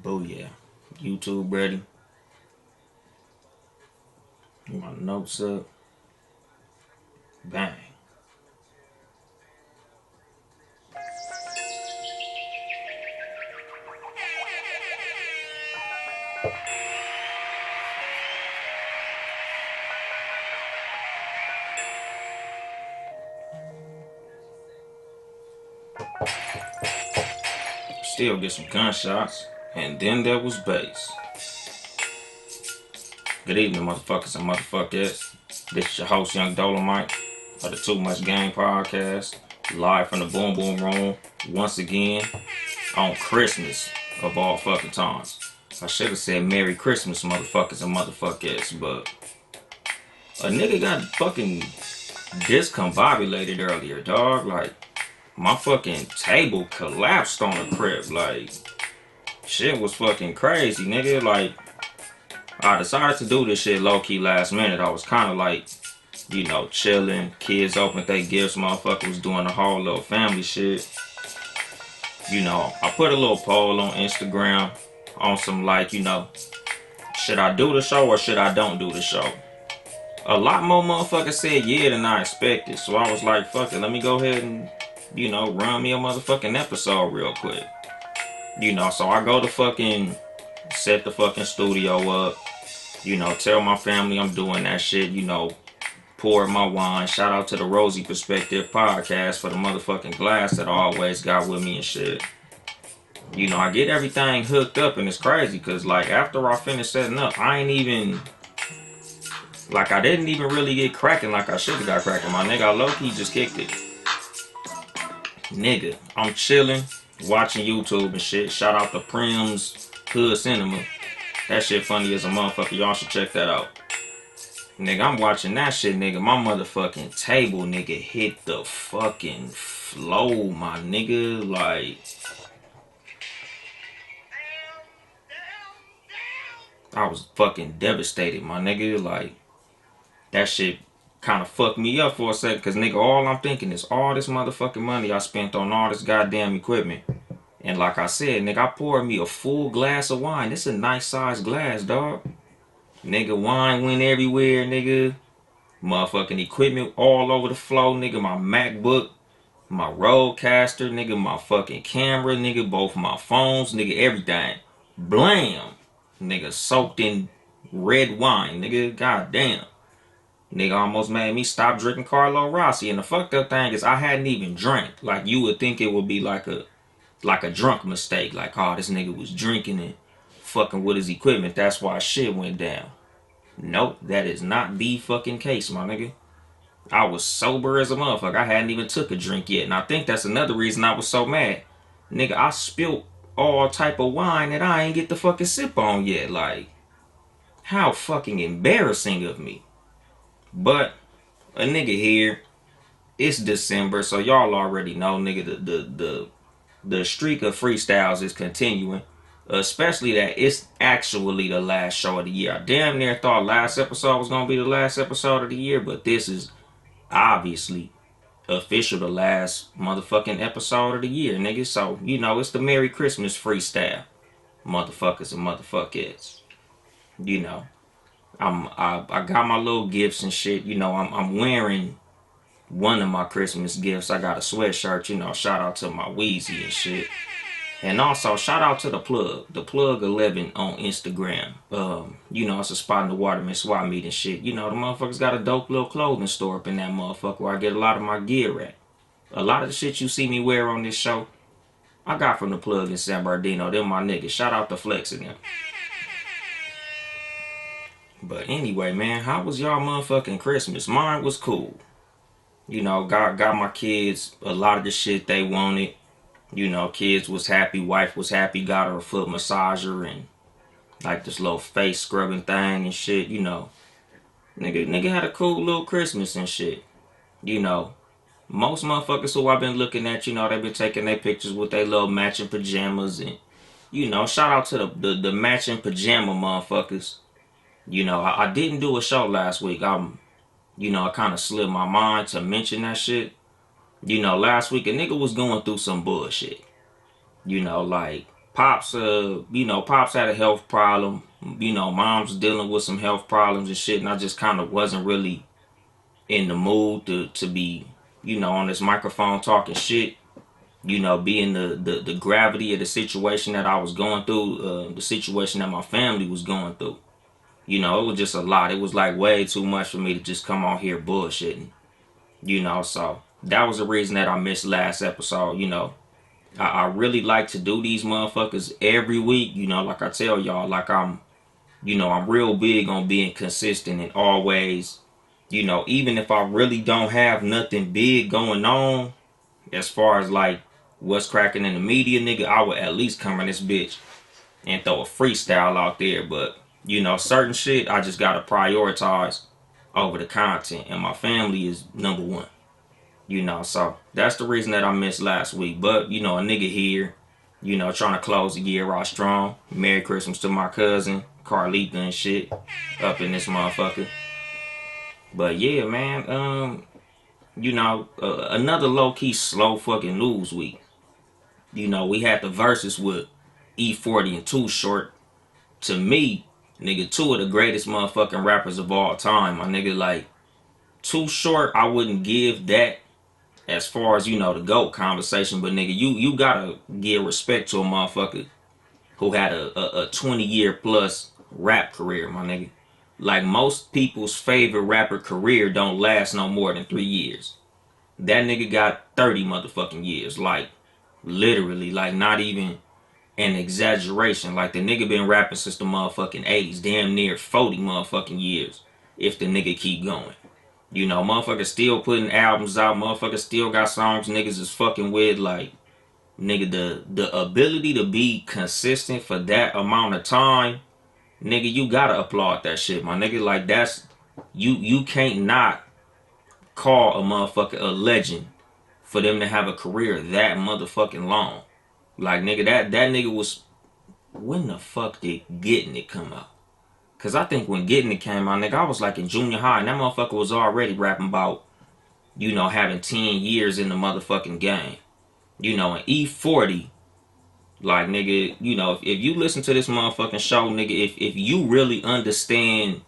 Booyah. YouTube ready. Get my notes up. Bang. Still get some gunshots. And then there was bass. Good evening, motherfuckers and motherfuckers. This is your host, Yung Dolemite, of the Too Much Game podcast, live from the Boom Boom Room, once again, on Christmas of all fucking times. I should have said Merry Christmas, motherfuckers and motherfuckers, but a nigga got fucking discombobulated earlier, dog. Like, my fucking table collapsed on the crib. Like, shit was fucking crazy, nigga. Like, I decided to do this shit low-key last minute. I was kind of like, you know, chilling. Kids opened their gifts. Motherfucker was doing the whole little family shit. You know, I put a little poll on Instagram on some like, you know, should I do the show or should I don't do the show? A lot more motherfuckers said yeah than I expected. So I was like, fuck it, let me go ahead and, you know, run me a motherfucking episode real quick. You know, so I go to fucking set the fucking studio up. You know, tell my family I'm doing that shit, you know, pour my wine. Shout out to the Rosy Perspective podcast for the motherfucking glass that I always got with me and shit. You know, I get everything hooked up and it's crazy because, like, after I finish setting up, I didn't even really get cracking like I should have got cracking. My nigga, I low-key just kicked it. Nigga, I'm chilling, watching YouTube and shit. Shout out to Prim's Hood Cinema. That shit funny as a motherfucker. Y'all should check that out. Nigga, I'm watching that shit, nigga. My motherfucking table, nigga, hit the fucking flow, my nigga. Like, I was fucking devastated, my nigga. Like, that shit kind of fucked me up for a second. Cause, nigga, all I'm thinking is all this motherfucking money I spent on all this goddamn equipment. And like I said, nigga, I poured me a full glass of wine. This a nice sized glass, dog. Nigga, wine went everywhere, nigga. Motherfucking equipment all over the floor, nigga. My MacBook, my Rodecaster, nigga. My fucking camera, nigga. Both my phones, nigga. Everything. Blam. Nigga, soaked in red wine, nigga. Goddamn. Nigga almost made me stop drinking Carlo Rossi. And the fucked up thing is I hadn't even drank. Like, you would think it would be like a drunk mistake. Like, oh, this nigga was drinking and fucking with his equipment. That's why shit went down. Nope, that is not the fucking case, my nigga. I was sober as a motherfucker. I hadn't even took a drink yet. And I think that's another reason I was so mad. Nigga, I spilled all type of wine that I ain't get the fucking sip on yet. Like, how fucking embarrassing of me. But a nigga here, it's December, so y'all already know, nigga, the streak of freestyles is continuing. Especially that it's actually the last show of the year. I damn near thought last episode was gonna be the last episode of the year, but this is obviously official the last motherfucking episode of the year, nigga. So, you know, it's the Merry Christmas freestyle. Motherfuckers and motherfuckers. You know. I got my little gifts and shit. You know, I'm wearing one of my Christmas gifts. I got a sweatshirt, you know, shout out to my Wheezy and shit. And also, shout out to the Plug 11 on Instagram. You know, it's a spot in the Waterman swap meet and shit. You know, the motherfuckers got a dope little clothing store up in that motherfucker where I get a lot of my gear at. A lot of the shit you see me wear on this show, I got from the Plug in San Bernardino. They're my niggas. Shout out to Flex and them. But anyway, man, how was y'all motherfucking Christmas? Mine was cool. You know, got my kids a lot of the shit they wanted. You know, kids was happy, wife was happy, got her a foot massager and like this little face scrubbing thing and shit, you know. Nigga had a cool little Christmas and shit. You know, most motherfuckers who I've been looking at, you know, they've been taking their pictures with their little matching pajamas and, you know, shout out to the matching pajama motherfuckers. You know, I didn't do a show last week. You know, I kind of slipped my mind to mention that shit. You know, last week a nigga was going through some bullshit. You know, like, Pops, Pops had a health problem. Mom's dealing with some health problems and shit, and I just kind of wasn't really in the mood to be, on this microphone talking shit. Being the gravity of the situation that I was going through, the situation that my family was going through. It was just a lot. It was like way too much for me to just come on here bullshitting. So that was the reason that I missed last episode. I really like to do these motherfuckers every week. Like I tell y'all, like I'm real big on being consistent and always, even if I really don't have nothing big going on, as far as like what's cracking in the media, nigga, I would at least come in this bitch and throw a freestyle out there. But, certain shit I just gotta prioritize over the content. And my family is number one. So that's the reason that I missed last week. But, a nigga here, trying to close the year out strong. Merry Christmas to my cousin, Carlita and shit, up in this motherfucker. But yeah, man, another low-key slow fucking news week. We had the Verzuz with E40 and Too Short. To me, nigga, two of the greatest motherfucking rappers of all time. My nigga, like, Too Short, I wouldn't give that as far as, the GOAT conversation. But, nigga, you gotta give respect to a motherfucker who had a 20-year plus rap career, my nigga. Like, most people's favorite rapper career don't last no more than 3 years. That nigga got 30 motherfucking years. Like, literally, like, not even an exaggeration. Like, the nigga been rapping since the motherfucking 80s. Damn near 40 motherfucking years. If the nigga keep going. Motherfuckers still putting albums out. Motherfuckers still got songs niggas is fucking with. Like, nigga, the ability to be consistent for that amount of time, nigga, you gotta applaud that shit, my nigga. Like, that's, you can't not call a motherfucker a legend for them to have a career that motherfucking long. Like, nigga, that nigga was, when the fuck did Getting It come out? Cause I think when Getting It came out, nigga, I was like in junior high, and that motherfucker was already rapping about, having 10 years in the motherfucking game. And E40, like, nigga, if you listen to this motherfucking show, nigga, if you really understand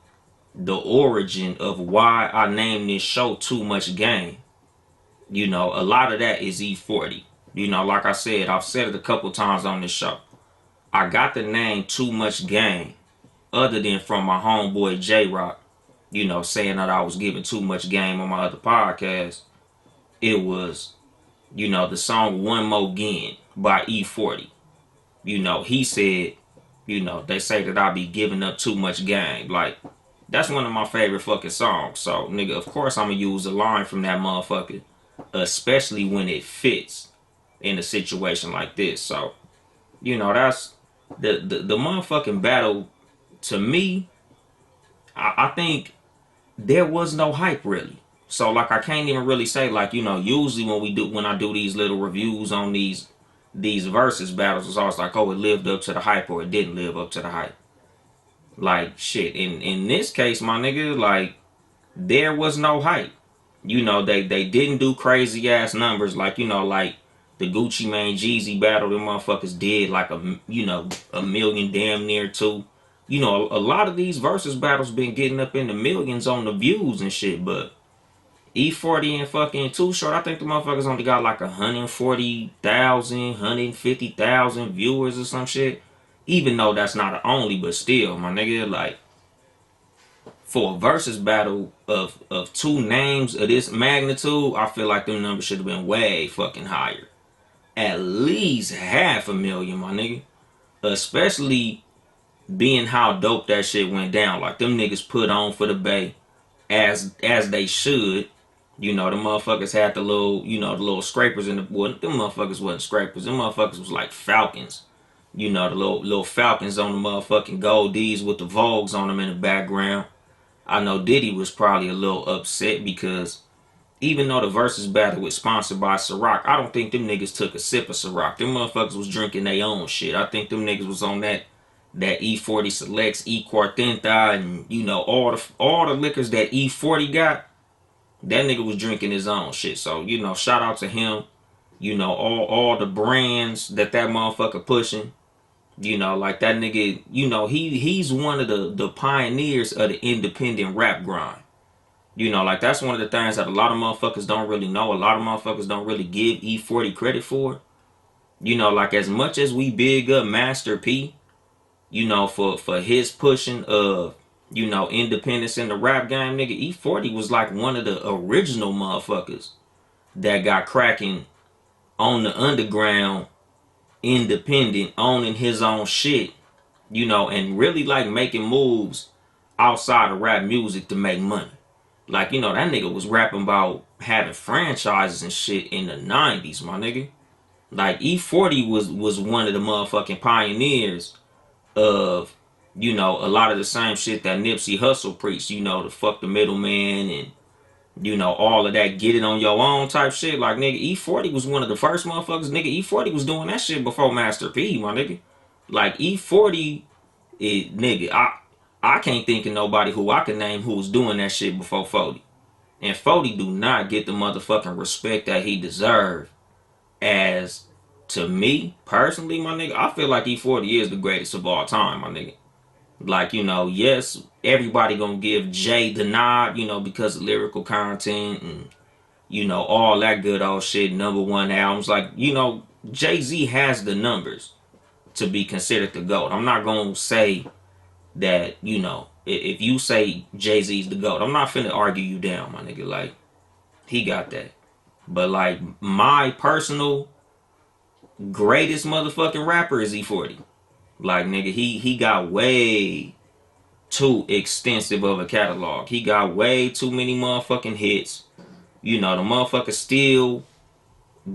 the origin of why I named this show Too Much Game, a lot of that is E40. Like I said, I've said it a couple times on this show. I got the name Too Much Game other than from my homeboy J-Rock, saying that I was giving too much game on my other podcast. It was, the song One More Again by E40. He said, they say that I be giving up too much game. Like, that's one of my favorite fucking songs. So, nigga, of course I'm gonna use a line from that motherfucker, especially when it fits in a situation like this. So, that's the motherfucking battle. To me, I think there was no hype really. So, like, I can't even really say, like, usually when I do these little reviews on these versus battles, it's always like, oh, it lived up to the hype or it didn't live up to the hype. Like, shit, in this case, my nigga, like, there was no hype. They didn't do crazy ass numbers like, like the Gucci Mane Jeezy battle. The motherfuckers did like a million, damn near two. A lot of these versus battles been getting up in the millions on the views and shit. But E40 and fucking Too Short, I think the motherfuckers only got like 140,000, 150,000 viewers or some shit. Even though that's not an only, but still, my nigga, like, for a versus battle of two names of this magnitude, I feel like them numbers should have been way fucking higher. At least 500,000, my nigga. Especially being how dope that shit went down. Like, them niggas put on for the Bay as they should. The motherfuckers had the little scrapers in the, well, them motherfuckers wasn't scrapers. Them motherfuckers was like falcons. The little falcons on the motherfucking gold D's with the Vogues on them in the background. I know Diddy was probably a little upset because even though the Versus battle was sponsored by Ciroc, I don't think them niggas took a sip of Ciroc. Them motherfuckers was drinking their own shit. I think them niggas was on that E40 Selects, E Quartenta, and all the liquors that E40 got. That nigga was drinking his own shit. So, shout out to him. All the brands that motherfucker pushing. You know, like that nigga, you know, he's one of the pioneers of the independent rap grind. You know, like that's one of the things that a lot of motherfuckers don't really know. A lot of motherfuckers don't really give E40 credit for. You know, like as much as we big up Master P, you know, for his pushing of, you know, independence in the rap game, nigga, E40 was like one of the original motherfuckers that got cracking on the underground, independent, owning his own shit, you know, and really like making moves outside of rap music to make money. Like, you know, that nigga was rapping about having franchises and shit in the 90s, my nigga. Like E40 was one of the motherfucking pioneers of, you know, a lot of the same shit that Nipsey Hussle preached, you know, to fuck the middleman and, you know, all of that get it on your own type shit. Like, nigga, E40 was one of the first motherfuckers. Nigga, E40 was doing that shit before Master P, my nigga. Like, E40, nigga, I can't think of nobody who I can name who was doing that shit before 40. And 40 do not get the motherfucking respect that he deserved. As to me, personally, my nigga, I feel like E40 is the greatest of all time, my nigga. Like, you know, yes, everybody gonna give Jay the nod, you know, because of lyrical content and, you know, all that good old shit, number one albums. Like, you know, Jay-Z has the numbers to be considered the GOAT. I'm not gonna say that, you know, if you say Jay-Z's the GOAT, I'm not finna argue you down, my nigga. Like, he got that. But, like, my personal greatest motherfucking rapper is E40. Like, nigga, he got way too extensive of a catalog. He got way too many motherfucking hits. You know, the motherfucker still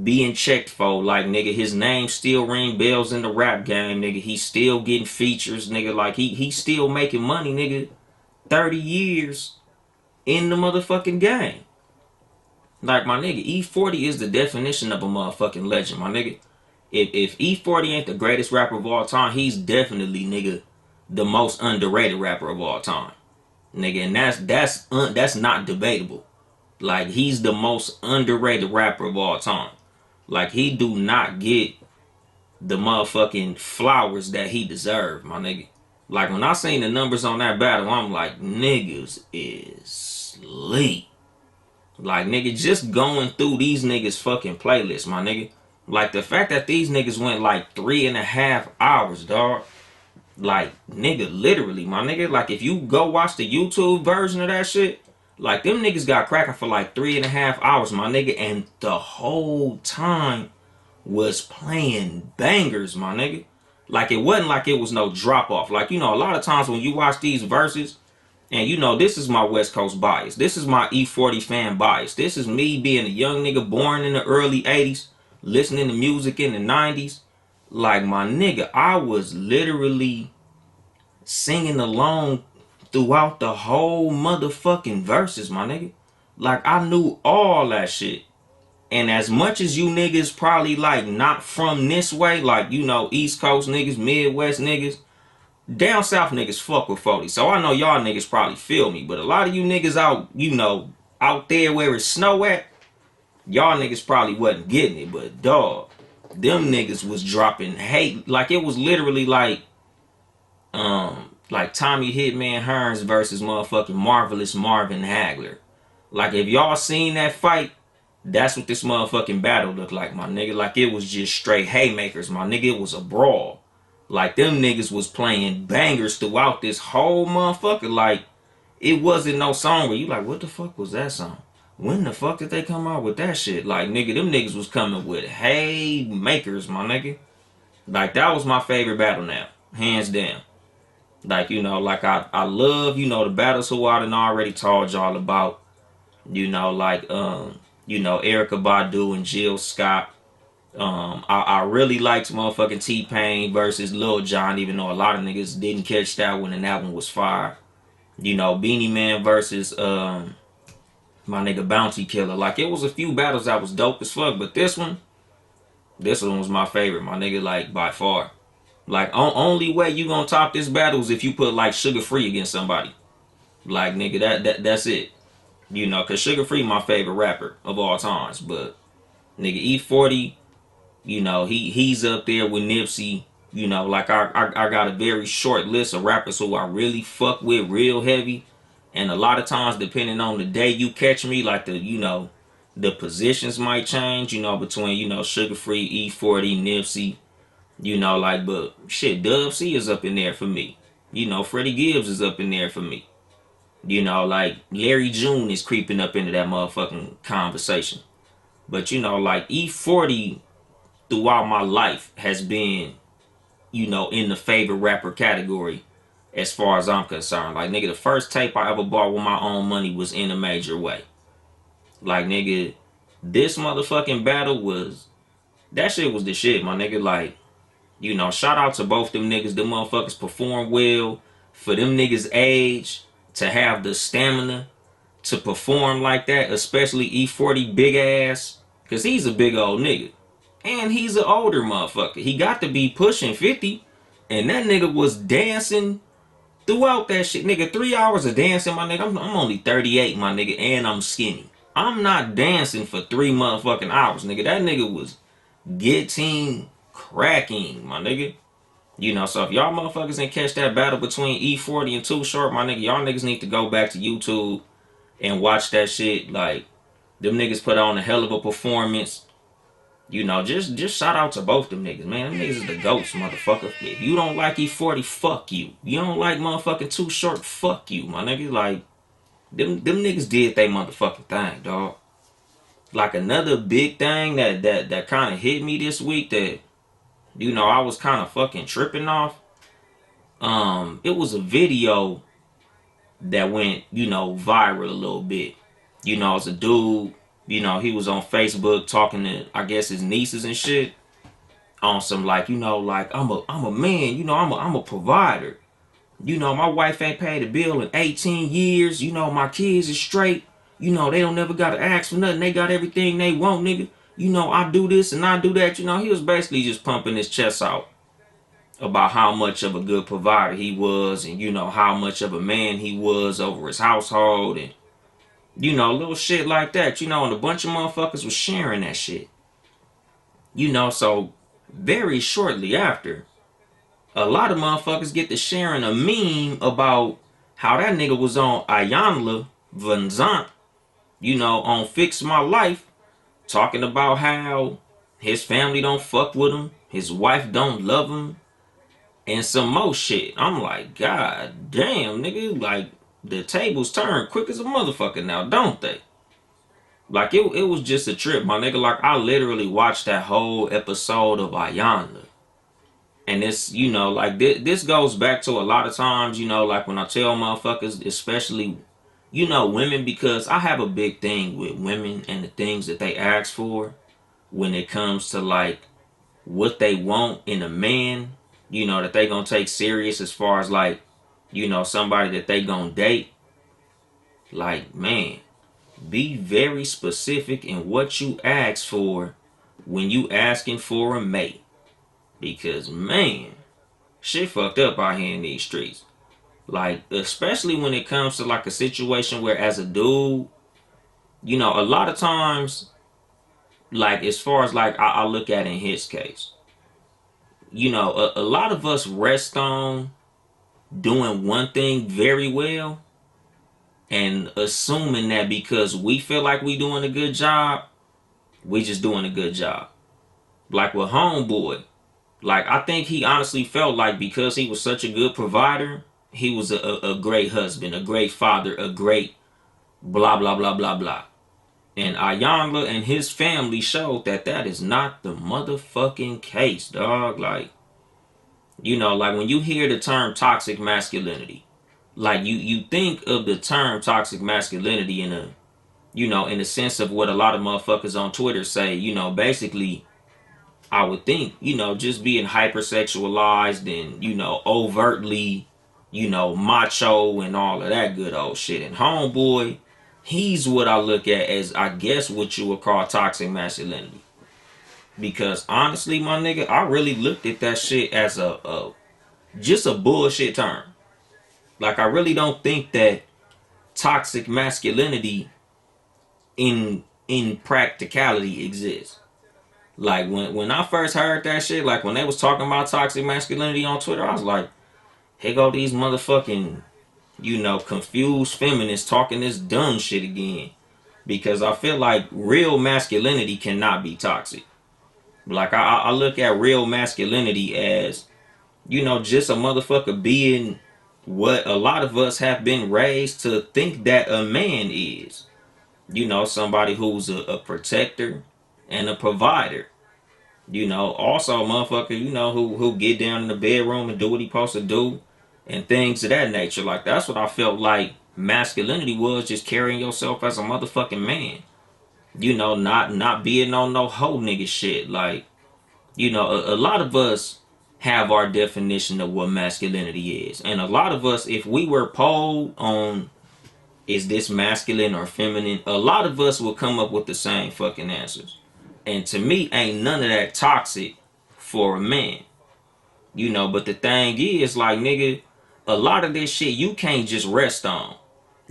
being checked for. Like, nigga, his name still ring bells in the rap game, nigga. He still getting features, nigga. Like, he still making money, nigga. 30 years in the motherfucking game. Like, my nigga, E40 is the definition of a motherfucking legend, my nigga. If E40 ain't the greatest rapper of all time, he's definitely, nigga, the most underrated rapper of all time, nigga, and that's not debatable. Like, he's the most underrated rapper of all time. Like, he do not get the motherfucking flowers that he deserved, my nigga. Like, when I seen the numbers on that battle, I'm like, niggas is sleep. Like, nigga, just going through these niggas fucking playlists, my nigga. Like, the fact that these niggas went like 3.5 hours, dog. Like, nigga, literally, my nigga. Like, if you go watch the YouTube version of that shit, like, them niggas got cracking for like 3.5 hours, my nigga. And the whole time was playing bangers, my nigga. Like, it wasn't like it was no drop off. Like, you know, a lot of times when you watch these verses, and you know, this is my West Coast bias. This is my E40 fan bias. This is me being a young nigga born in the early 80s, listening to music in the 90s. Like, my nigga, I was literally singing along throughout the whole motherfucking verses, my nigga. Like, I knew all that shit. And as much as you niggas probably like not from this way, like, you know, East Coast niggas, Midwest niggas, down south niggas fuck with 40. So I know y'all niggas probably feel me. But a lot of you niggas out, you know, out there where it's snow at, y'all niggas probably wasn't getting it. But dog, them niggas was dropping hate. Like, it was literally like Tommy Hitman Hearns versus motherfucking Marvelous Marvin Hagler. Like, if y'all seen that fight, that's what this motherfucking battle looked like, my nigga. Like, it was just straight haymakers, my nigga. It was a brawl. Like, them niggas was playing bangers throughout this whole motherfucker. Like, it wasn't no song where you like, what the fuck was that song? When the fuck did they come out with that shit? Like, nigga, them niggas was coming with haymakers, my nigga. Like, that was my favorite battle now. Hands down. Like, you know, like, I love, you know, the battles who I done already told y'all about. You know, like, you know, Erykah Badu and Jill Scott. I really liked motherfucking T-Pain versus Lil Jon, even though a lot of niggas didn't catch that one and that one was fire. You know, Beanie Man versus my nigga Bounty Killer. Like, it was a few battles that was dope as fuck, but this one was my favorite, my nigga, like, by far. Like, only way you gonna top this battle is if you put like Sugar Free against somebody. Like, nigga, that's it. You know, cause Sugar Free my favorite rapper of all times, but nigga E40, you know, he's up there with Nipsey. You know, like I got a very short list of rappers who I really fuck with real heavy. And a lot of times, depending on the day you catch me, like the positions might change, between, Sugar Free, E40, Nipsey, but shit, Dub C is up in there for me. Freddie Gibbs is up in there for me. Like Larry June is creeping up into that motherfucking conversation. But like E40 throughout my life has been, in the favorite rapper category as far as I'm concerned. Like, nigga, the first tape I ever bought with my own money was In a Major Way. Like, nigga, this motherfucking battle was, that shit was the shit, my nigga. Like, shout out to both them niggas. Them motherfuckers perform well. For them niggas' age, to have the stamina to perform like that, especially E40 big ass, because he's a big old nigga. And he's an older motherfucker. He got to be pushing 50. And that nigga was dancing throughout that shit. Nigga, 3 hours of dancing, my nigga. I'm only 38, my nigga, and I'm skinny. I'm not dancing for 3 motherfucking hours, nigga. That nigga was getting cracking, my nigga. So if y'all motherfuckers didn't catch that battle between E40 and Too Short, my nigga, y'all niggas need to go back to YouTube and watch that shit. Like, them niggas put on a hell of a performance. Just shout out to both them niggas, man. Them niggas is the ghosts, motherfucker. If you don't like E40, fuck you. You don't like motherfucking Too Short, fuck you, my nigga. Like, them niggas did they motherfucking thing, dog. Like, another big thing that kind of hit me this week that, I was kind of fucking tripping off. It was a video that went, viral a little bit. It's a dude, he was on Facebook talking to, I guess, his nieces and shit. On some like, like I'm a man, I'm a provider. My wife ain't paid a bill in 18 years. My kids is straight. They don't never gotta ask for nothing. They got everything they want, nigga. I do this and I do that. He was basically just pumping his chest out about how much of a good provider he was, and how much of a man he was over his household, and little shit like that. And a bunch of motherfuckers was sharing that shit. So very shortly after, a lot of motherfuckers get to sharing a meme about how that nigga was on Inyanla Fix, on Fix My Life, talking about how his family don't fuck with him, his wife don't love him, and some more shit. I'm like, God damn, nigga, like, the tables turn quick as a motherfucker now, don't they? Like, it was just a trip, my nigga. Like, I literally watched that whole episode of Inyanla. And this, like, this goes back to a lot of times, like when I tell motherfuckers, especially, women, because I have a big thing with women and the things that they ask for when it comes to, like, what they want in a man, that they gonna take serious as far as, like, somebody that they gonna date. Like, man, be very specific in what you ask for when you asking for a mate. Because, man, shit fucked up out here in these streets. Like, especially when it comes to, like, a situation where, as a dude, a lot of times, like, as far as, like, I look at in his case, a lot of us rest on doing one thing very well and assuming that because we feel like we doing a good job, we just doing a good job. Like with Homeboy, like, I think he honestly felt like because he was such a good provider, he was a great husband, a great father, a great blah, blah, blah, blah, blah. And Iyanla and his family showed that that is not the motherfucking case, dog. Like, like when you hear the term toxic masculinity, like you think of the term toxic masculinity in a, in the sense of what a lot of motherfuckers on Twitter say, basically, I would think, just being hypersexualized and, overtly, macho and all of that good old shit. And Homeboy, he's what I look at as, I guess, what you would call toxic masculinity. Because honestly, my nigga, I really looked at that shit as just a bullshit term. Like, I really don't think that toxic masculinity in practicality exists. Like when I first heard that shit, like when they was talking about toxic masculinity on Twitter, I was like, here go these motherfucking, confused feminists talking this dumb shit again. Because I feel like real masculinity cannot be toxic. Like I look at real masculinity as, just a motherfucker being what a lot of us have been raised to think that a man is. Somebody who's a protector and a provider. Also a motherfucker, who get down in the bedroom and do what he supposed to do and things of that nature. Like that's what I felt like masculinity was, just carrying yourself as a motherfucking man. Not being on no hoe nigga shit. Like, a lot of us have our definition of what masculinity is. And a lot of us, if we were polled on is this masculine or feminine, a lot of us will come up with the same fucking answers. And to me, ain't none of that toxic for a man. But the thing is, like, nigga, a lot of this shit you can't just rest on.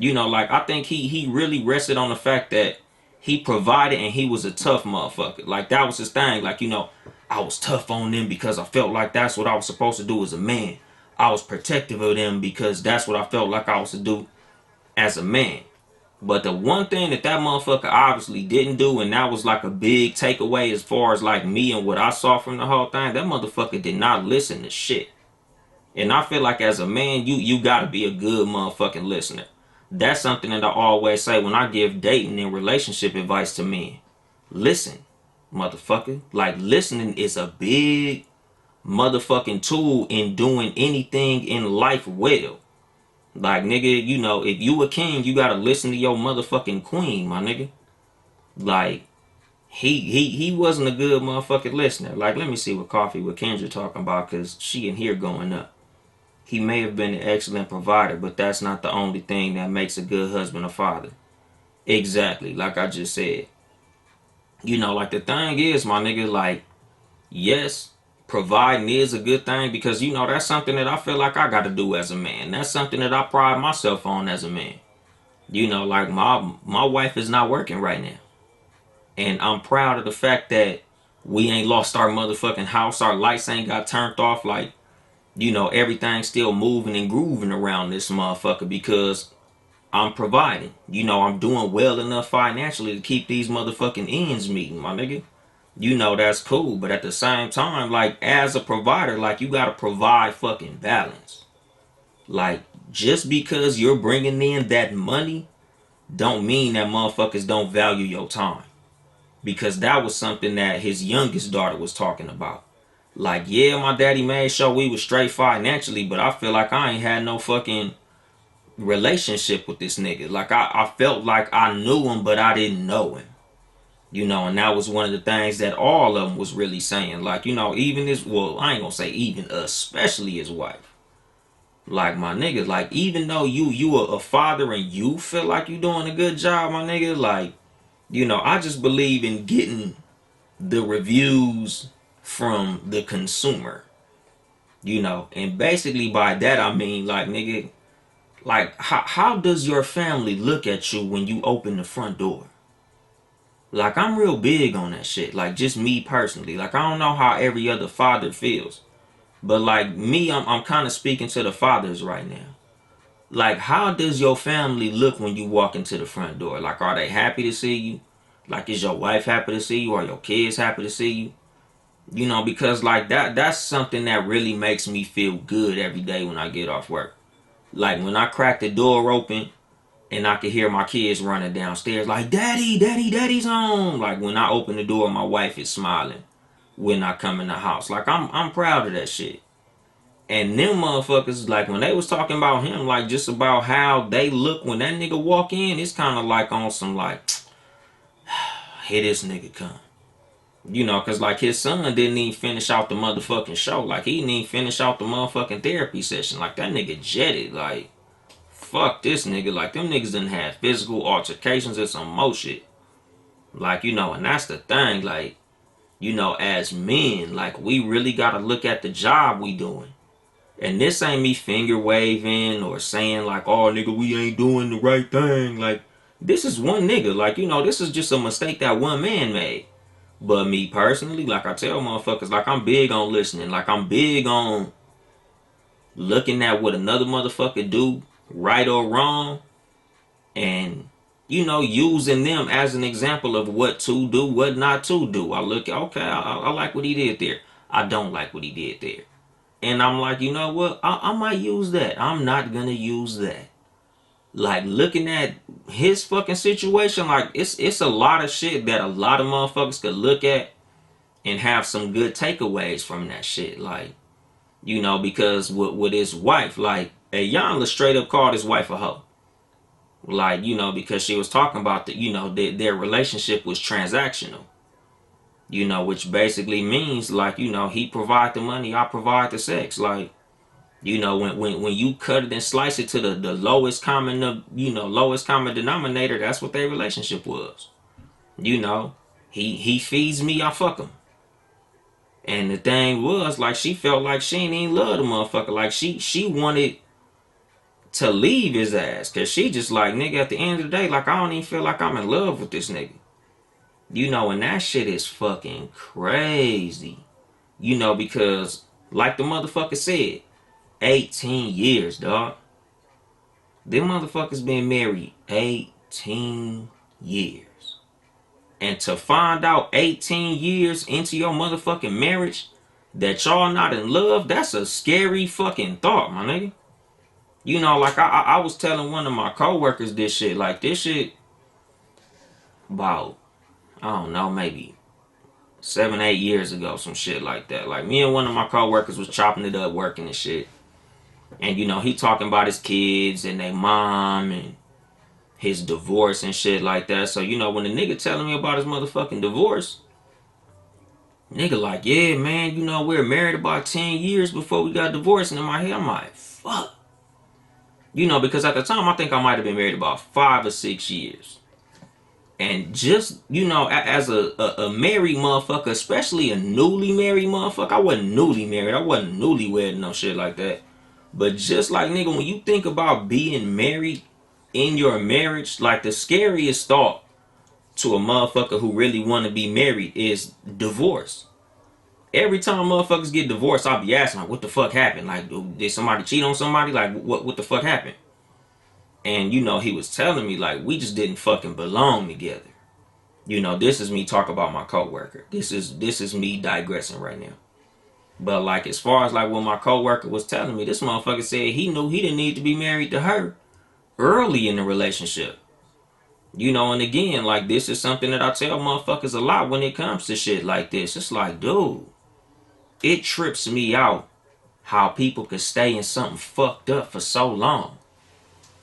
Like I think he really rested on the fact that he provided and he was a tough motherfucker. Like that was his thing. Like, I was tough on them because I felt like that's what I was supposed to do as a man. I was protective of them because that's what I felt like I was to do as a man. But the one thing that motherfucker obviously didn't do, and that was like a big takeaway as far as like me and what I saw from the whole thing, that motherfucker did not listen to shit. And I feel like as a man, you gotta be a good motherfucking listener. That's something that I always say when I give dating and relationship advice to men. Listen, motherfucker. Like listening is a big motherfucking tool in doing anything in life well. Like nigga, if you a king, you gotta listen to your motherfucking queen, my nigga. Like he wasn't a good motherfucking listener. Like let me see what Coffee with Kendra talking about, cause she in here going up. He may have been an excellent provider, but that's not the only thing that makes a good husband or father. Exactly, like I just said. Like the thing is, my nigga, like, yes, providing is a good thing because, that's something that I feel like I got to do as a man. That's something that I pride myself on as a man. Like my wife is not working right now. And I'm proud of the fact that we ain't lost our motherfucking house. Our lights ain't got turned off. Like, everything's still moving and grooving around this motherfucker because I'm providing. I'm doing well enough financially to keep these motherfucking ends meeting, my nigga. That's cool. But at the same time, like, as a provider, like, you gotta provide fucking balance. Like, just because you're bringing in that money don't mean that motherfuckers don't value your time. Because that was something that his youngest daughter was talking about. Like, yeah, my daddy made sure we was straight financially, but I feel like I ain't had no fucking relationship with this nigga. Like, I felt like I knew him, but I didn't know him. And that was one of the things that all of them was really saying. Like, even his, well, I ain't gonna say even, especially his wife. Like, my nigga, like, even though you are a father and you feel like you doing a good job, my nigga, like, I just believe in getting the reviews from the consumer. And basically by that I mean, like, nigga, like, how does your family look at you when you open the front door? Like, I'm real big on that shit. Like, just me personally. Like, I don't know how every other father feels. But, like, me, I'm kind of speaking to the fathers right now. Like, how does your family look when you walk into the front door? Like, are they happy to see you? Like, is your wife happy to see you? Are your kids happy to see you? Because, like, that's something that really makes me feel good every day when I get off work. Like, when I crack the door open and I can hear my kids running downstairs like, Daddy, Daddy, Daddy's home. Like, when I open the door, my wife is smiling when I come in the house. Like, I'm proud of that shit. And them motherfuckers, like, when they was talking about him, like, just about how they look when that nigga walk in, it's kind of like on some, like, here this nigga come. Because, like, his son didn't even finish out the motherfucking show. Like, he didn't even finish out the motherfucking therapy session. Like, that nigga jetted. Like, fuck this nigga. Like, them niggas didn't have physical altercations and some more shit. Like, and that's the thing. Like, as men, like, we really gotta look at the job we doing. And this ain't me finger waving or saying, like, oh, nigga, we ain't doing the right thing. Like, this is one nigga. Like, this is just a mistake that one man made. But me personally, like I tell motherfuckers, like I'm big on listening. Like I'm big on looking at what another motherfucker do, right or wrong, and using them as an example of what to do, what not to do. I look, okay, I like what he did there. I don't like what he did there. And I'm like, you know what? I might use that. I'm not gonna use that. Like looking at his fucking situation, like it's a lot of shit that a lot of motherfuckers could look at and have some good takeaways from that shit. Like, because with his wife, like Iyanla straight up called his wife a hoe. Like, because she was talking about their relationship was transactional. Which basically means like, he provide the money, I provide the sex. Like, when you cut it and slice it to the lowest common lowest common denominator, that's what their relationship was. You know, he feeds me, I fuck him. And the thing was, like, she felt like she ain't even love the motherfucker. Like she wanted to leave his ass. Cause she just like, nigga, at the end of the day, like I don't even feel like I'm in love with this nigga. And that shit is fucking crazy. Because like the motherfucker said, 18 years, dog. Them motherfuckers been married 18 years. And to find out 18 years into your motherfucking marriage that y'all not in love, that's a scary fucking thought, my nigga. Like I was telling one of my coworkers this shit. Like this shit about, I don't know, maybe 7, 8 years ago, some shit like that. Like me and one of my coworkers was chopping it up, working and shit. And he talking about his kids and their mom and his divorce and shit like that. So when the nigga telling me about his motherfucking divorce, nigga like, yeah, man, we were married about 10 years before we got divorced. And in my head, I'm like, fuck. Because at the time, I think I might have been married about 5 or 6 years. And just, as a married motherfucker, especially a newly married motherfucker, I wasn't newly married. I wasn't newlywed, no shit like that. But just like, nigga, when you think about being married in your marriage, like the scariest thought to a motherfucker who really want to be married is divorce. Every time motherfuckers get divorced, I'll be asking, like, what the fuck happened? Like, did somebody cheat on somebody? Like, what the fuck happened? And, he was telling me, like, we just didn't fucking belong together. This is me talk about my coworker. This is me digressing right now. But, like, as far as, like, what my coworker was telling me, this motherfucker said he knew he didn't need to be married to her early in the relationship. And again, like, this is something that I tell motherfuckers a lot when it comes to shit like this. It's like, dude, it trips me out how people could stay in something fucked up for so long.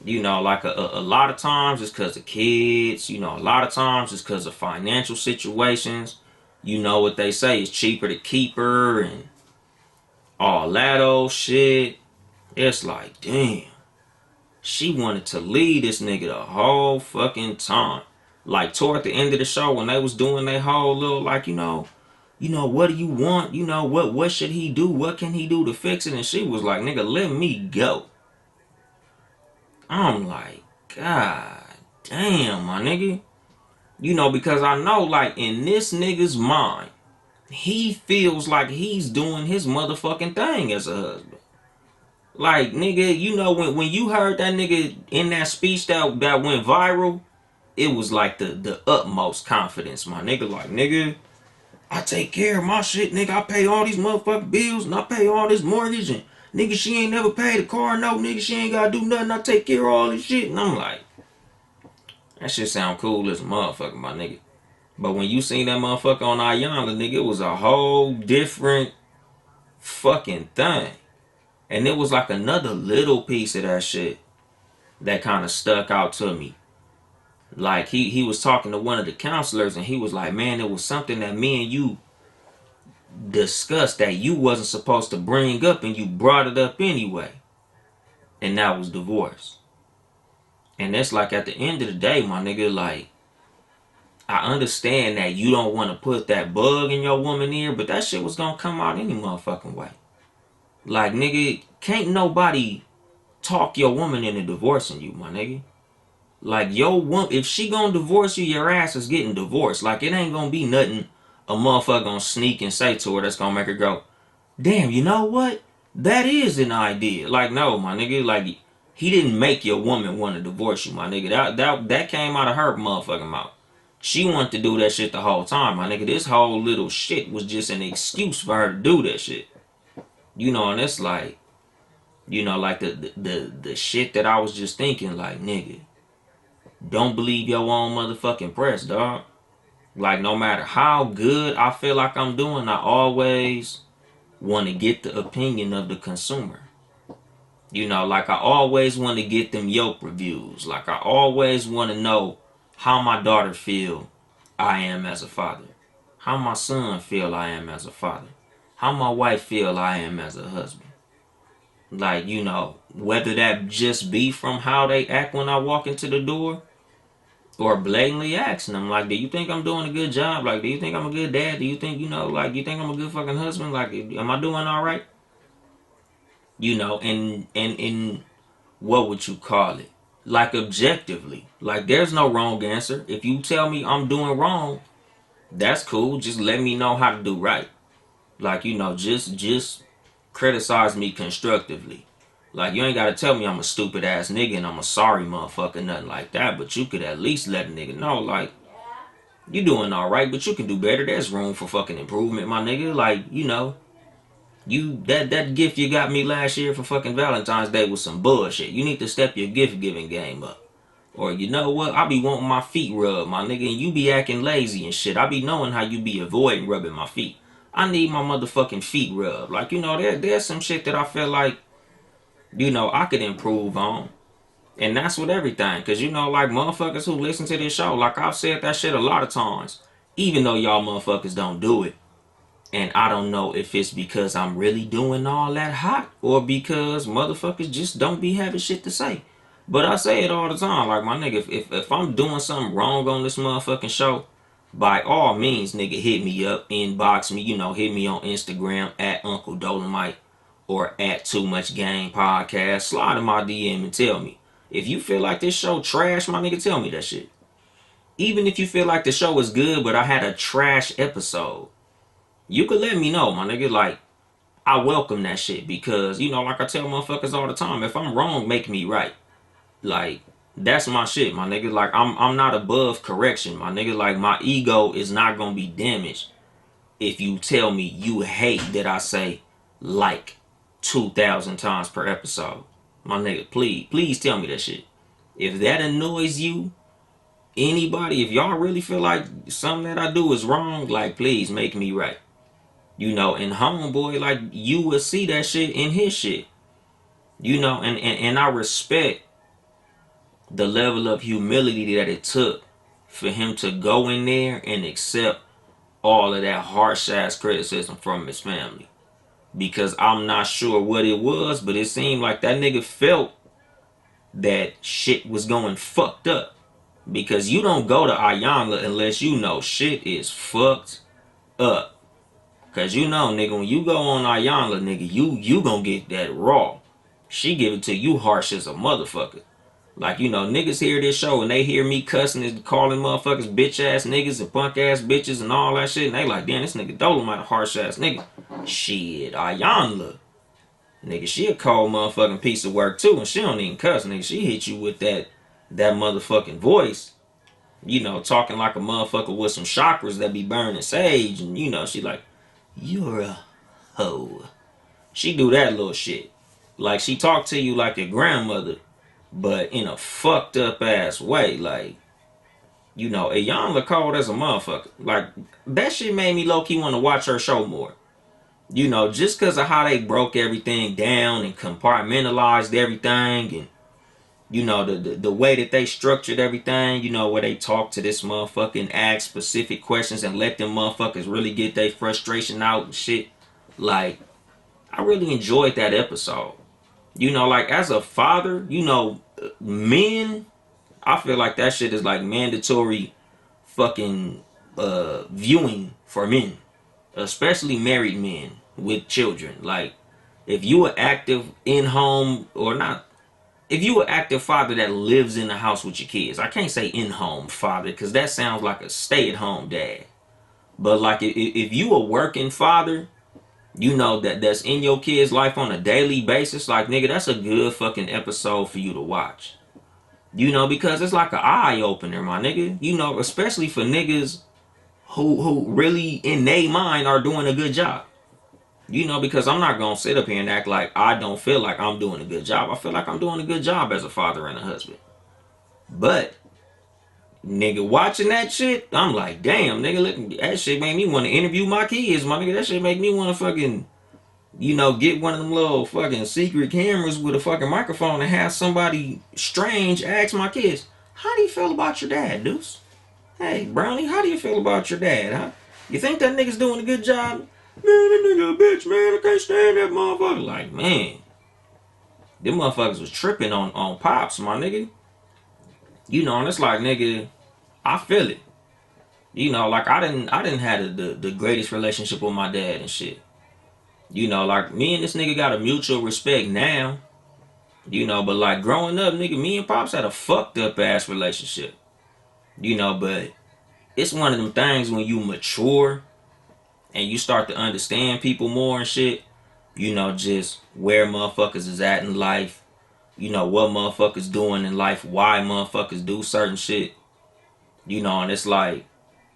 Like a lot of times it's because of kids. A lot of times it's because of financial situations. What they say is cheaper to keep her and all that old shit. It's like, damn. She wanted to leave this nigga the whole fucking time. Like toward the end of the show when they was doing their whole little like, what do you want? What should he do? What can he do to fix it? And she was like, nigga, let me go. I'm like, God damn, my nigga. Because I know, like, in this nigga's mind, he feels like he's doing his motherfucking thing as a husband. Like, nigga, when you heard that nigga in that speech that went viral, it was like the utmost confidence, my nigga. Like, nigga, I take care of my shit, nigga. I pay all these motherfucking bills and I pay all this mortgage and nigga, she ain't never paid a car note, nigga. She ain't gotta do nothing. I take care of all this shit. And I'm like, that shit sound cool as a motherfucker, my nigga. But when you seen that motherfucker on Iyanla, nigga, it was a whole different fucking thing. And it was like another little piece of that shit that kind of stuck out to me. Like he was talking to one of the counselors and he was like, man, it was something that me and you discussed that you wasn't supposed to bring up and you brought it up anyway. And that was divorce. And that's like at the end of the day, my nigga, like, I understand that you don't want to put that bug in your woman ear, but that shit was gonna come out any motherfucking way. Like, nigga, can't nobody talk your woman into divorcing you, my nigga. Like, your woman, if she gonna divorce you, your ass is getting divorced. Like, it ain't gonna be nothing, a motherfucker gonna sneak and say to her that's gonna make her go, damn, you know what? That is an idea. Like, no, my nigga, like, he didn't make your woman want to divorce you, my nigga. That came out of her motherfucking mouth. She wanted to do that shit the whole time, my nigga. This whole little shit was just an excuse for her to do that shit. You know, and it's like, you know, like the shit that I was just thinking, like, nigga, don't believe your own motherfucking press, dog. Like, no matter how good I feel like I'm doing, I always want to get the opinion of the consumer. You know, like I always want to get them Yelp reviews. Like I always want to know how my daughter feel I am as a father. How my son feel I am as a father. How my wife feel I am as a husband. Like, you know, whether that just be from how they act when I walk into the door, or blatantly asking them, like, do you think I'm doing a good job? Like, do you think I'm a good dad? Do you think, you know, like, you think I'm a good fucking husband? Like, am I doing all right? You know, and what would you call it? Like, objectively. Like, there's no wrong answer. If you tell me I'm doing wrong, that's cool. Just let me know how to do right. Like, you know, just criticize me constructively. Like, you ain't gotta tell me I'm a stupid ass nigga and I'm a sorry motherfucker, nothing like that. But you could at least let a nigga know, like, you doing alright, but you can do better. There's room for fucking improvement, my nigga. Like, you know, you that gift you got me last year for fucking Valentine's Day was some bullshit. You need to step your gift giving game up. Or you know what? I be wanting my feet rubbed, my nigga, and you be acting lazy and shit. I be knowing how you be avoiding rubbing my feet. I need my motherfucking feet rubbed. Like, you know, there's some shit that I feel like, you know, I could improve on. And that's with everything. Cause you know, like motherfuckers who listen to this show, like I've said that shit a lot of times. Even though y'all motherfuckers don't do it. And I don't know if it's because I'm really doing all that hot or because motherfuckers just don't be having shit to say. But I say it all the time. Like, my nigga, if I'm doing something wrong on this motherfucking show, by all means, nigga, hit me up, inbox me, you know, hit me on Instagram at Uncle Dolemite or at Too Much Game Podcast. Slide in my DM and tell me. If you feel like this show trash, my nigga, tell me that shit. Even if you feel like the show is good, but I had a trash episode, you could let me know, my nigga. Like, I welcome that shit because, you know, like I tell motherfuckers all the time, if I'm wrong, make me right. Like, that's my shit, my nigga. Like, I'm not above correction, my nigga. Like, my ego is not gonna be damaged if you tell me you hate that I say like 2,000 times per episode. My nigga, please tell me that shit. If that annoys you, anybody, if y'all really feel like something that I do is wrong, like, please make me right. You know, and homeboy, like, you will see that shit in his shit. You know, and I respect the level of humility that it took for him to go in there and accept all of that harsh ass criticism from his family. Because I'm not sure what it was, but it seemed like that nigga felt that shit was going fucked up. Because you don't go to Inyanla unless you know shit is fucked up. Cause you know, nigga, when you go on Inyanla, nigga, you gonna get that raw. She give it to you harsh as a motherfucker. Like, you know, niggas hear this show and they hear me cussing and calling motherfuckers bitch ass niggas and punk ass bitches and all that shit. And they like, damn, this nigga Dolemite a harsh ass nigga. Shit, Inyanla. Nigga, she a cold motherfucking piece of work too. And she don't even cuss, nigga. She hit you with that motherfucking voice. You know, talking like a motherfucker with some chakras that be burning sage. And, you know, she like, you're a hoe. She do that little shit. Like, she talk to you like your grandmother, but in a fucked up ass way. Like, you know, Iyanla cold as a motherfucker. Like, that shit made me low-key want to watch her show more. You know, just because of how they broke everything down and compartmentalized everything, and, you know, the way that they structured everything, you know, where they talk to this motherfucker and ask specific questions and let them motherfuckers really get their frustration out and shit. Like, I really enjoyed that episode. You know, like, as a father, you know, men, I feel like that shit is like mandatory fucking viewing for men, especially married men with children. Like, if you are active in home or not, if you are active father that lives in the house with your kids, I can't say in home father because that sounds like a stay at home dad. But like if you a working father, you know that's in your kid's life on a daily basis, like nigga, that's a good fucking episode for you to watch. You know, because it's like an eye opener, my nigga. You know, especially for niggas who really in their mind are doing a good job. You know, because I'm not gonna sit up here and act like I don't feel like I'm doing a good job. I feel like I'm doing a good job as a father and a husband. But nigga, watching that shit, I'm like, damn, nigga, that shit made me want to interview my kids, my nigga. That shit make me want to fucking, get one of them little fucking secret cameras with a fucking microphone and have somebody strange ask my kids, how do you feel about your dad, Deuce? Hey, Brownie, how do you feel about your dad, huh? You think that nigga's doing a good job? Man, that nigga a bitch, man. I can't stand that motherfucker. Like, man, them motherfuckers was tripping on Pops, my nigga. And it's like, nigga, I feel it. Like I didn't have the greatest relationship with my dad and shit. Like me and this nigga got a mutual respect now. But like growing up, nigga, me and Pops had a fucked up ass relationship. But it's one of them things when you mature and you start to understand people more and shit, just where motherfuckers is at in life, what motherfuckers doing in life, why motherfuckers do certain shit, and it's like,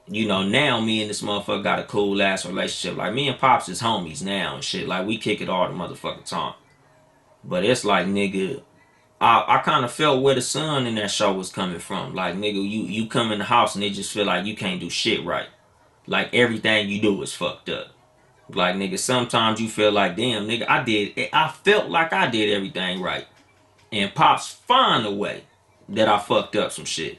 now me and this motherfucker got a cool ass relationship. Like me and Pops is homies now and shit. Like we kick it all the motherfucking time. But it's like, nigga, I kind of felt where the son in that show was coming from. Like, nigga, you come in the house and they just feel like you can't do shit right. Like everything you do is fucked up. Like, nigga, sometimes you feel like, damn, nigga, I felt like I did everything right. And Pops find a way that I fucked up some shit.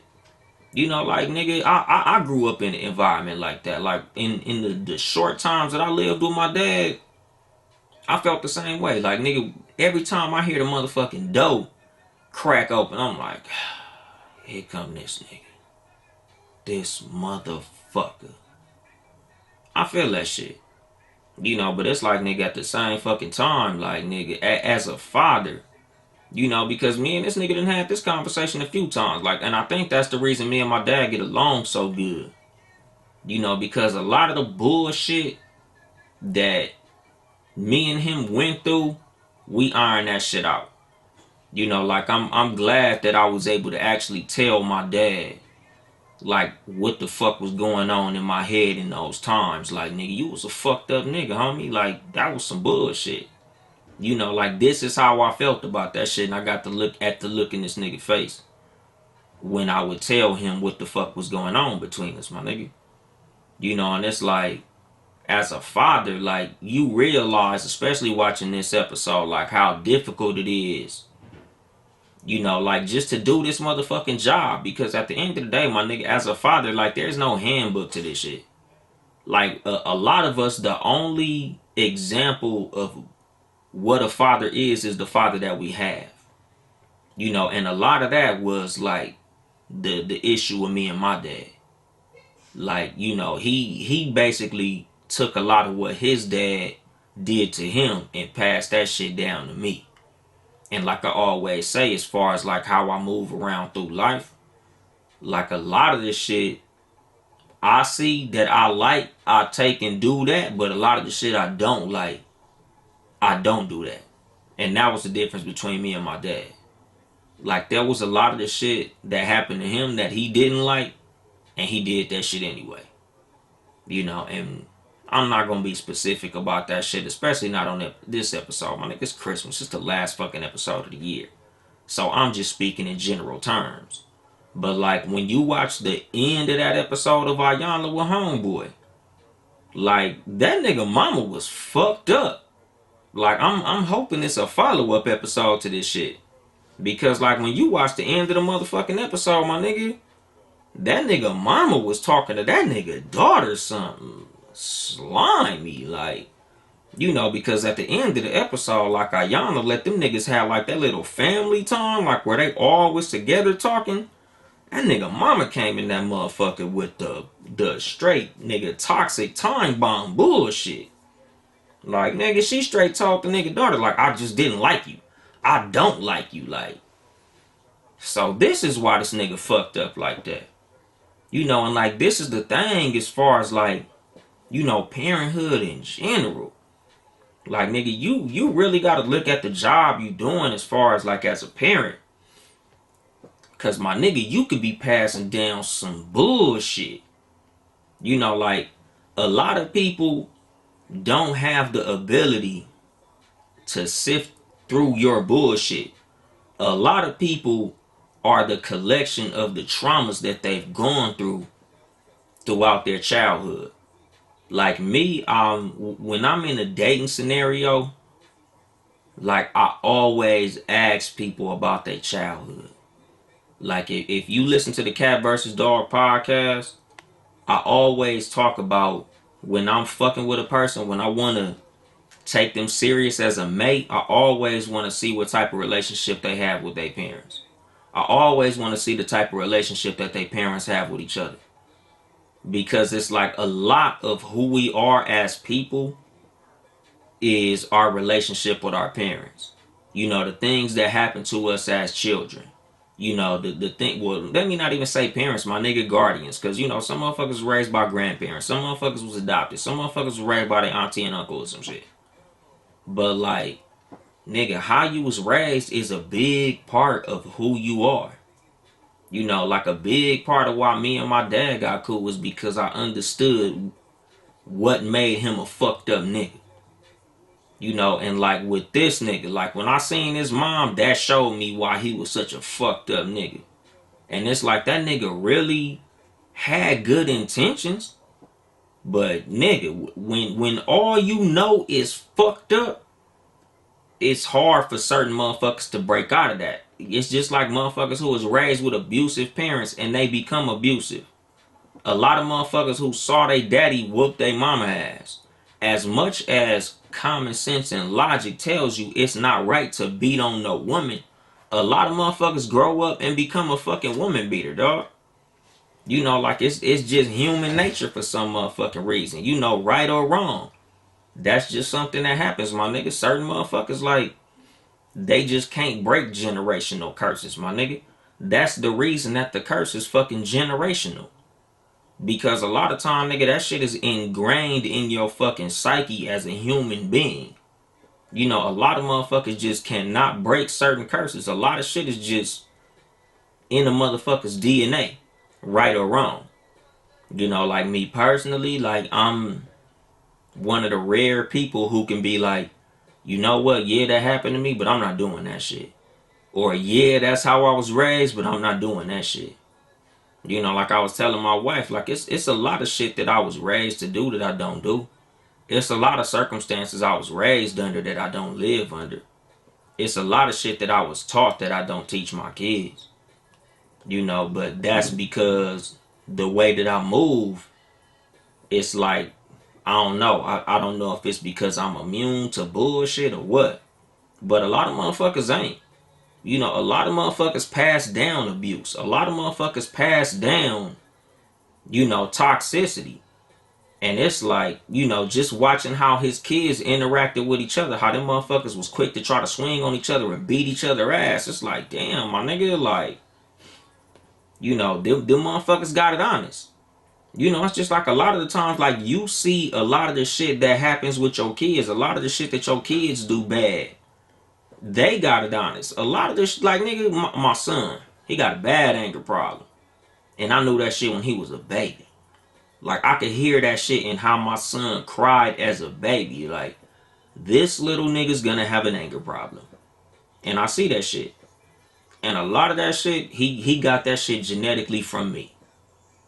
Like, nigga, I grew up in an environment like that. Like, in the short times that I lived with my dad, I felt the same way. Like, nigga, every time I hear the motherfucking door crack open, I'm like, here come this nigga. This motherfucker. I feel that shit. But it's like, nigga, at the same fucking time, like, nigga, as a father, because me and this nigga done had this conversation a few times. Like, and I think that's the reason me and my dad get along so good. Because a lot of the bullshit that me and him went through, we ironed that shit out. Like I'm glad that I was able to actually tell my dad like what the fuck was going on in my head in those times. Like, nigga, you was a fucked up nigga, homie. Like, that was some bullshit. Like this is how I felt about that shit, and I got to look at the look in this nigga face when I would tell him what the fuck was going on between us, my nigga. And it's like, as a father, like, you realize, especially watching this episode, like how difficult it is, like just to do this motherfucking job. Because at the end of the day, my nigga, as a father, like, there's no handbook to this shit. Like, a lot of us, the only example of what a father is the father that we have. And a lot of that was like the issue with me and my dad. Like, he basically took a lot of what his dad did to him and passed that shit down to me. And like I always say, as far as like how I move around through life, like a lot of this shit I see that I like, I take and do that. But a lot of the shit I don't like, I don't do that. And that was the difference between me and my dad. Like, there was a lot of the shit that happened to him that he didn't like, and he did that shit anyway. And I'm not gonna be specific about that shit, especially not on this episode. My nigga, it's Christmas. It's the last fucking episode of the year. So I'm just speaking in general terms. But like, when you watch the end of that episode of Inyanla with Homeboy, like, that nigga mama was fucked up. Like, I'm hoping it's a follow-up episode to this shit. Because like, when you watch the end of the motherfucking episode, my nigga, that nigga mama was talking to that nigga daughter something slimy. Like, because at the end of the episode, like, Ayana let them niggas have like that little family time, like where they all was together talking. That nigga mama came in that motherfucker with the straight nigga toxic time bomb bullshit. Like, nigga, she straight told the nigga daughter, like, I just didn't like you. I don't like you, like. So this is why this nigga fucked up like that. And like, this is the thing as far as like parenthood in general. Like, nigga, you really gotta look at the job you doing as far as like as a parent. Cause my nigga, you could be passing down some bullshit. Like a lot of people don't have the ability to sift through your bullshit. A lot of people are the collection of the traumas that they've gone through throughout their childhood. Like me, when I'm in a dating scenario, like I always ask people about their childhood. Like if you listen to the Cat versus Dog podcast, I always talk about when I'm fucking with a person, when I want to take them serious as a mate, I always want to see what type of relationship they have with their parents. I always want to see the type of relationship that their parents have with each other. Because it's like a lot of who we are as people is our relationship with our parents. The things that happen to us as children. The thing, well, let me not even say parents, my nigga, guardians. Because, some motherfuckers was raised by grandparents. Some motherfuckers was adopted. Some motherfuckers was raised by their auntie and uncle or some shit. But, like, nigga, how you was raised is a big part of who you are. Like a big part of why me and my dad got cool was because I understood what made him a fucked up nigga. And like with this nigga, like when I seen his mom, that showed me why he was such a fucked up nigga. And it's like that nigga really had good intentions. But nigga, when all you know is fucked up, it's hard for certain motherfuckers to break out of that. It's just like motherfuckers who was raised with abusive parents and they become abusive. A lot of motherfuckers who saw their daddy whoop their mama ass. As much as common sense and logic tells you it's not right to beat on no woman, a lot of motherfuckers grow up and become a fucking woman beater, dog. Like it's just human nature for some motherfucking reason. Right or wrong. That's just something that happens, my nigga. Certain motherfuckers, like, they just can't break generational curses, my nigga. That's the reason that the curse is fucking generational. Because a lot of time, nigga, that shit is ingrained in your fucking psyche as a human being. A lot of motherfuckers just cannot break certain curses. A lot of shit is just in a motherfucker's DNA, right or wrong. Like me personally, like I'm one of the rare people who can be like, you know what, yeah, that happened to me, but I'm not doing that shit. Or yeah, that's how I was raised, but I'm not doing that shit. Like I was telling my wife, like it's a lot of shit that I was raised to do that I don't do. It's a lot of circumstances I was raised under that I don't live under. It's a lot of shit that I was taught that I don't teach my kids. But that's because the way that I move, it's like, I don't know. I don't know if it's because I'm immune to bullshit or what. But a lot of motherfuckers ain't. A lot of motherfuckers pass down abuse. A lot of motherfuckers pass down, toxicity. And it's like, just watching how his kids interacted with each other, how them motherfuckers was quick to try to swing on each other and beat each other ass. It's like, damn, my nigga, like, them motherfuckers got it honest. It's just like a lot of the times, like, you see a lot of the shit that happens with your kids, a lot of the shit that your kids do bad, they got it honest. A lot of this, like, nigga, my son, he got a bad anger problem. And I knew that shit when he was a baby. Like, I could hear that shit in how my son cried as a baby. Like, this little nigga's gonna have an anger problem. And I see that shit. And a lot of that shit, he got that shit genetically from me.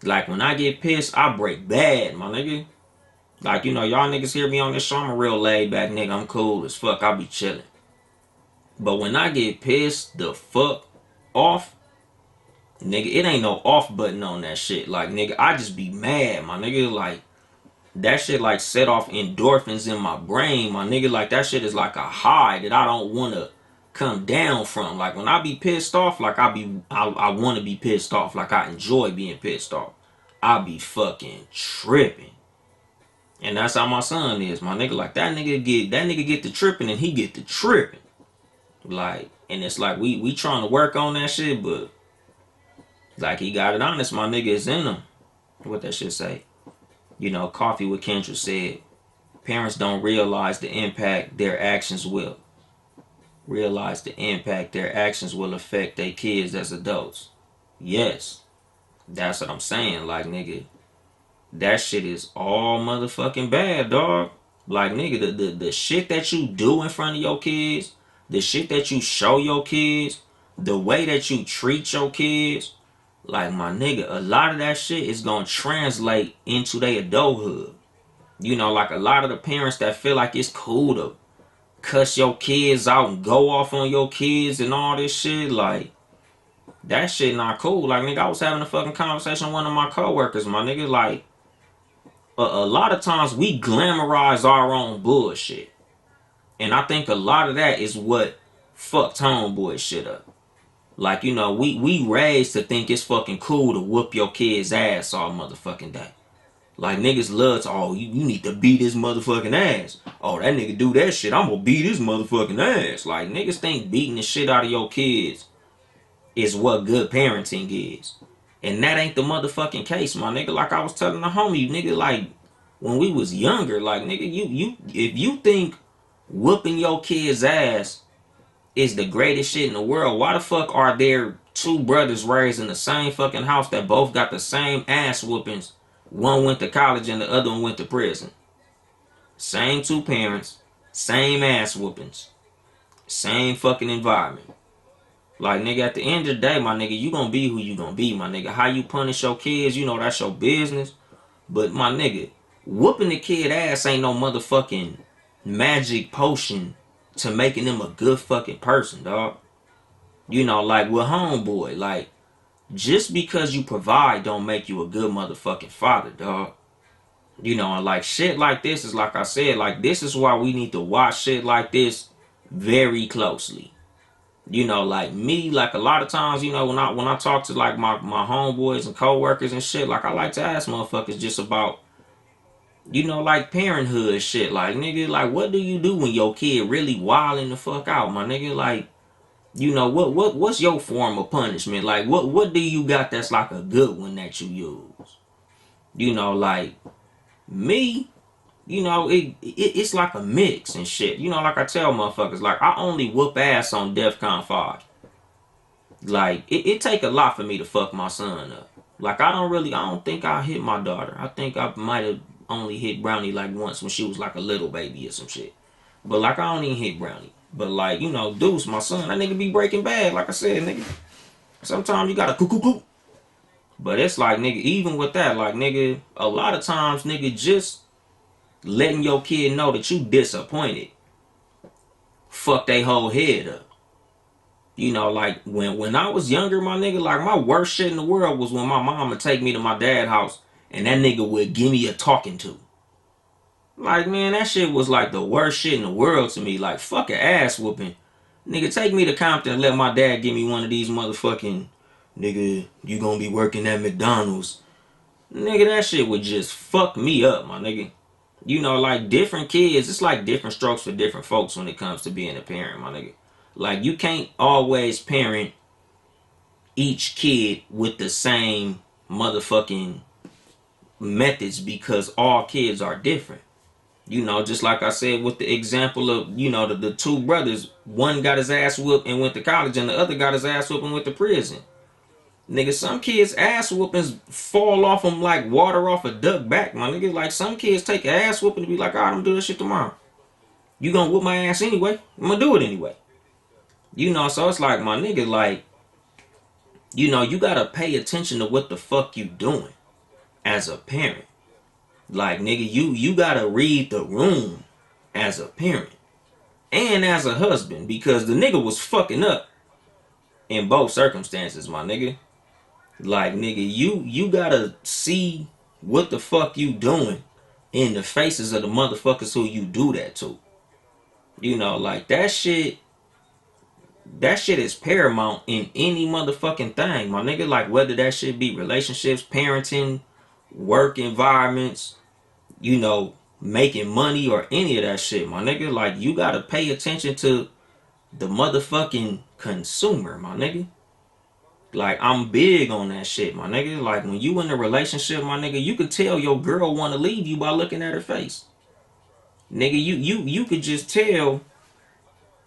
Like, when I get pissed, I break bad, my nigga. Like, y'all niggas hear me on this show, I'm a real laid back nigga. I'm cool as fuck. I be chilling. But when I get pissed the fuck off, nigga, it ain't no off button on that shit. Like, nigga, I just be mad, my nigga. Like, that shit, like, set off endorphins in my brain, my nigga. Like, that shit is like a high that I don't want to come down from. Like, when I be pissed off, like, I want to be pissed off. Like, I enjoy being pissed off. I be fucking tripping. And that's how my son is, my nigga. Like, that nigga get the tripping and he get the tripping. Like, and it's like we trying to work on that shit, but like, he got it honest, my nigga. Is in him. What that shit say? Coffee with Kendra said, parents don't realize the impact their actions will. Realize the impact their actions will affect their kids as adults. Yes, that's what I'm saying. Like, nigga, that shit is all motherfucking bad, dog. Like, nigga, the shit that you do in front of your kids, the shit that you show your kids, the way that you treat your kids, like, my nigga, a lot of that shit is gonna translate into their adulthood. Like a lot of the parents that feel like it's cool to cuss your kids out and go off on your kids and all this shit, like, that shit not cool. Like, nigga, I was having a fucking conversation with one of my coworkers, my nigga, like, a lot of times we glamorize our own bullshit. And I think a lot of that is what fucked homeboy shit up. Like, we raised to think it's fucking cool to whoop your kid's ass all motherfucking day. Like, niggas love to, oh, you need to beat his motherfucking ass. Oh, that nigga do that shit, I'm gonna beat his motherfucking ass. Like, niggas think beating the shit out of your kids is what good parenting is. And that ain't the motherfucking case, my nigga. Like I was telling the homie, nigga, like, when we was younger, like, nigga, you if you think whooping your kid's ass is the greatest shit in the world, why the fuck are there two brothers raised in the same fucking house that both got the same ass whoopings? One went to college and the other one went to prison. Same two parents, same ass whoopings, same fucking environment. Like, nigga, at the end of the day, my nigga, you gonna be who you gonna be, my nigga. How you punish your kids, that's your business. But, my nigga, whooping the kid ass ain't no motherfucking magic potion to making them a good fucking person, dog. Like with homeboy, like, just because you provide don't make you a good motherfucking father, dog. And like shit like this is, like I said, like, this is why we need to watch shit like this very closely. Like me, like a lot of times, when I talk to like my homeboys and coworkers and shit, like I like to ask motherfuckers just about, like parenthood shit. Like, nigga, like, what do you do when your kid really wilding the fuck out, my nigga? Like, what's your form of punishment? Like, what do you got that's like a good one that you use? Like me, it's like a mix and shit. Like I tell motherfuckers, like, I only whoop ass on DEFCON 5. Like, it take a lot for me to fuck my son up. Like, I don't think I hit my daughter. I think I might have only hit Brownie like once when she was like a little baby or some shit. But like, I don't even hit Brownie. But like, Deuce, my son, that nigga be breaking bad. Like I said, nigga, sometimes you gotta coo. But it's like, nigga, even with that, like, nigga, a lot of times, nigga, just letting your kid know that you disappointed fuck they whole head up. Like when I was younger, my nigga, like, my worst shit in the world was when my mom would take me to my dad's house and that nigga would give me a talking to. Like, man, that shit was like the worst shit in the world to me. Like, fucking ass whooping. Nigga, take me to Compton and let my dad give me one of these motherfucking, nigga, you gonna be working at McDonald's. Nigga, that shit would just fuck me up, my nigga. Like, different kids, it's like different strokes for different folks when it comes to being a parent, my nigga. Like, you can't always parent each kid with the same motherfucking methods because all kids are different. Just like I said with the example of, the two brothers. One got his ass whooped and went to college, and the other got his ass whooped and went to prison. Nigga, some kids' ass whoopings fall off them like water off a duck back, my nigga. Like, some kids take an ass whooping and be like, alright, I'm gonna do this shit tomorrow. You gonna whoop my ass anyway? I'm gonna do it anyway. So it's like, my nigga, like, you gotta pay attention to what the fuck you doing as a parent. Like, nigga, you gotta read the room as a parent and as a husband, because the nigga was fucking up in both circumstances, my nigga. Like, nigga, you gotta see what the fuck you doing in the faces of the motherfuckers who you do that to. Like, that shit is paramount in any motherfucking thing, my nigga. Like, whether that shit be relationships, parenting, work environments, making money, or any of that shit, my nigga. Like, you gotta pay attention to the motherfucking consumer, my nigga. Like, I'm big on that shit, my nigga. Like, when you in a relationship, my nigga, you could tell your girl want to leave you by looking at her face. Nigga, you could just tell,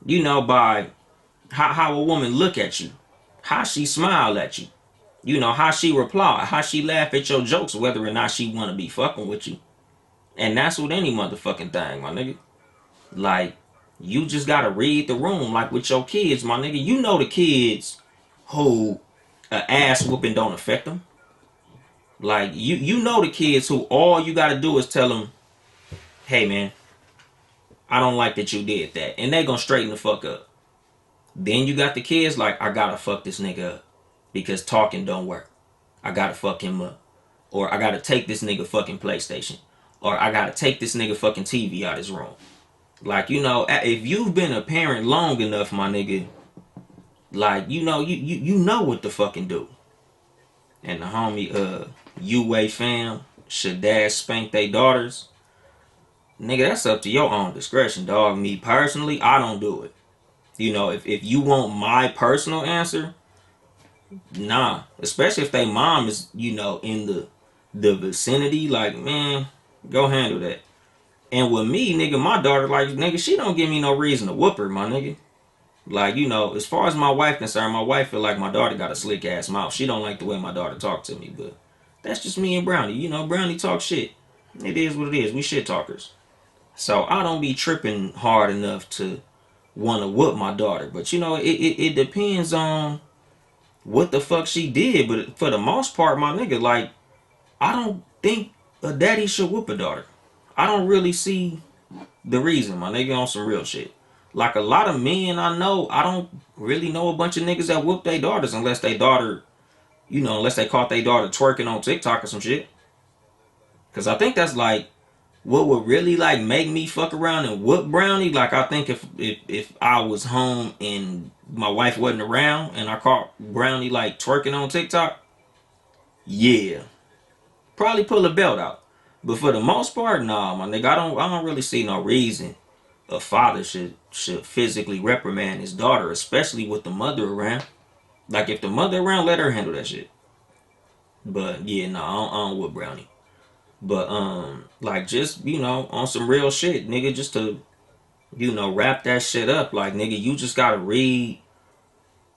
by how a woman look at you, how she smile at you, how she reply, how she laugh at your jokes, whether or not she want to be fucking with you. And that's with any motherfucking thing, my nigga. Like, you just gotta read the room. Like with your kids, my nigga. You know the kids who a ass whooping don't affect them. Like, you know the kids who all you gotta do is tell them, hey man, I don't like that you did that. And they gonna straighten the fuck up. Then you got the kids like, I gotta fuck this nigga up. Because talking don't work. I gotta fuck him up. Or I gotta take this nigga fucking PlayStation. Or I gotta take this nigga fucking TV out his room. Like, if you've been a parent long enough, my nigga, like, you know what to fucking do. And the homie, UA fam, should dads spank their daughters? Nigga, that's up to your own discretion, dog. Me personally, I don't do it. If you want my personal answer, nah. Especially if they mom is, in the vicinity, like, man, go handle that. And with me, nigga, my daughter, like, nigga, she don't give me no reason to whoop her, my nigga. Like, as far as my wife concerned, my wife feel like my daughter got a slick ass mouth. She don't like the way my daughter talk to me, but that's just me and Brownie. Brownie talk shit. It is what it is. We shit talkers. So I don't be tripping hard enough to want to whoop my daughter. But it depends on what the fuck she did. But for the most part, my nigga, like, I don't think a daddy should whoop a daughter. I don't really see the reason, my nigga, on some real shit. Like, a lot of men I know, I don't really know a bunch of niggas that whoop their daughters unless they daughter, unless they caught their daughter twerking on TikTok or some shit. Cause I think that's like what would really like make me fuck around and whoop Brownie. Like, I think if I was home and my wife wasn't around and I caught Brownie like twerking on TikTok, yeah, probably pull a belt out. But for the most part, nah, my nigga, I don't really see no reason a father should physically reprimand his daughter, especially with the mother around. Like, if the mother around, let her handle that shit. But yeah, no, I don't with Brownie. But like, just on some real shit, nigga, just to wrap that shit up. Like, nigga, you just gotta read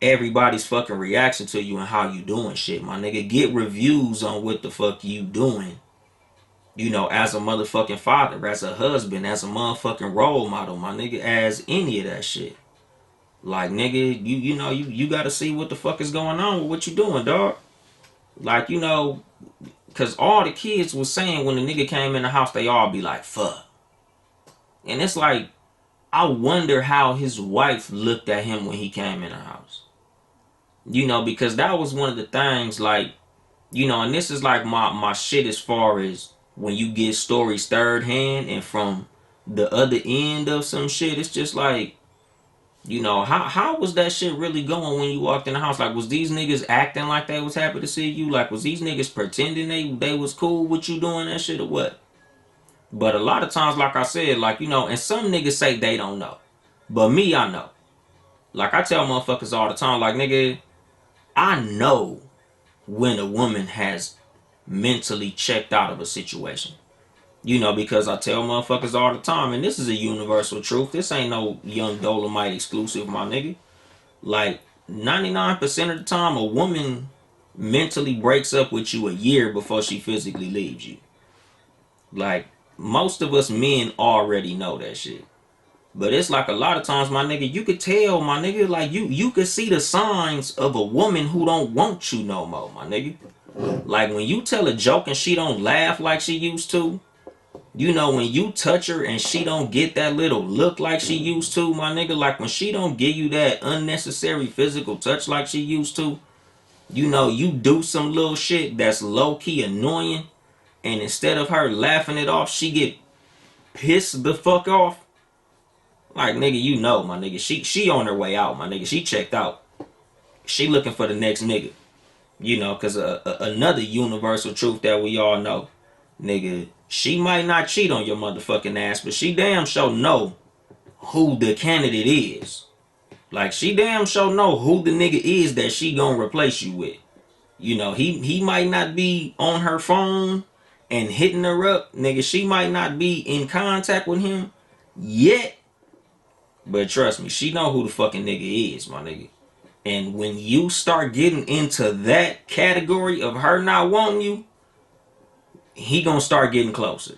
everybody's fucking reaction to you and how you doing shit, my nigga. Get reviews on what the fuck you doing. As a motherfucking father, as a husband, as a motherfucking role model, my nigga, as any of that shit. Like, nigga, you gotta see what the fuck is going on with what you doing, dog. Like, cause all the kids was saying when the nigga came in the house, they all be like, fuck. And it's like, I wonder how his wife looked at him when he came in the house. Because that was one of the things, like, and this is like my shit as far as when you get stories third hand and from the other end of some shit, it's just like, how was that shit really going when you walked in the house? Like, was these niggas acting like they was happy to see you? Like, was these niggas pretending they was cool with you doing that shit or what? But a lot of times, like I said, like, and some niggas say they don't know. But me, I know. Like, I tell motherfuckers all the time, like, nigga, I know when a woman has mentally checked out of a situation. Because I tell motherfuckers all the time, and this is a universal truth. This ain't no Yung Dolemite exclusive, my nigga. Like, 99% of the time, a woman mentally breaks up with you a year before she physically leaves you. Like, most of us men already know that shit. But it's like a lot of times, my nigga, you could tell, my nigga, like, you could see the signs of a woman who don't want you no more, my nigga. Like, when you tell a joke and she don't laugh like she used to, when you touch her and she don't get that little look like she used to, my nigga, like when she don't give you that unnecessary physical touch like she used to, you do some little shit that's low-key annoying, and instead of her laughing it off, she get pissed the fuck off. Like, nigga, my nigga, she on her way out, my nigga. She checked out. She looking for the next nigga. Because another universal truth that we all know, nigga, she might not cheat on your motherfucking ass, but she damn sure know who the candidate is. Like, she damn sure know who the nigga is that she gonna replace you with. You know, he might not be on her phone and hitting her up, nigga. She might not be in contact with him yet, but trust me, she know who the fucking nigga is, my nigga. And when you start getting into that category of her not wanting you, he gonna start getting closer.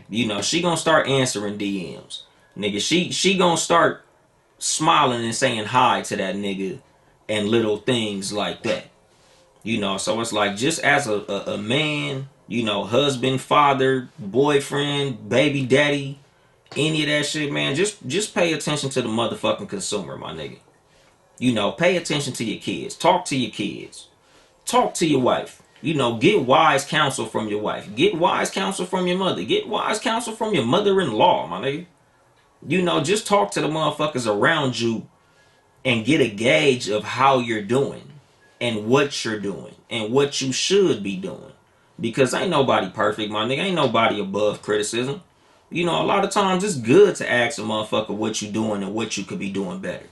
You know, she gonna start answering DMs, nigga. She gonna start smiling and saying hi to that nigga and little things like that. You know, so it's like, just as a man, you know, husband, father, boyfriend, baby daddy, any of that shit, man, just pay attention to the motherfucking consumer, my nigga. You know, pay attention to your kids. Talk to your kids. Talk to your wife. You know, get wise counsel from your wife. Get wise counsel from your mother. Get wise counsel from your mother-in-law, my nigga. You know, just talk to the motherfuckers around you and get a gauge of how you're doing and what you're doing and what you should be doing. Because ain't nobody perfect, my nigga. Ain't nobody above criticism. You know, a lot of times it's good to ask a motherfucker what you doing and what you could be doing better.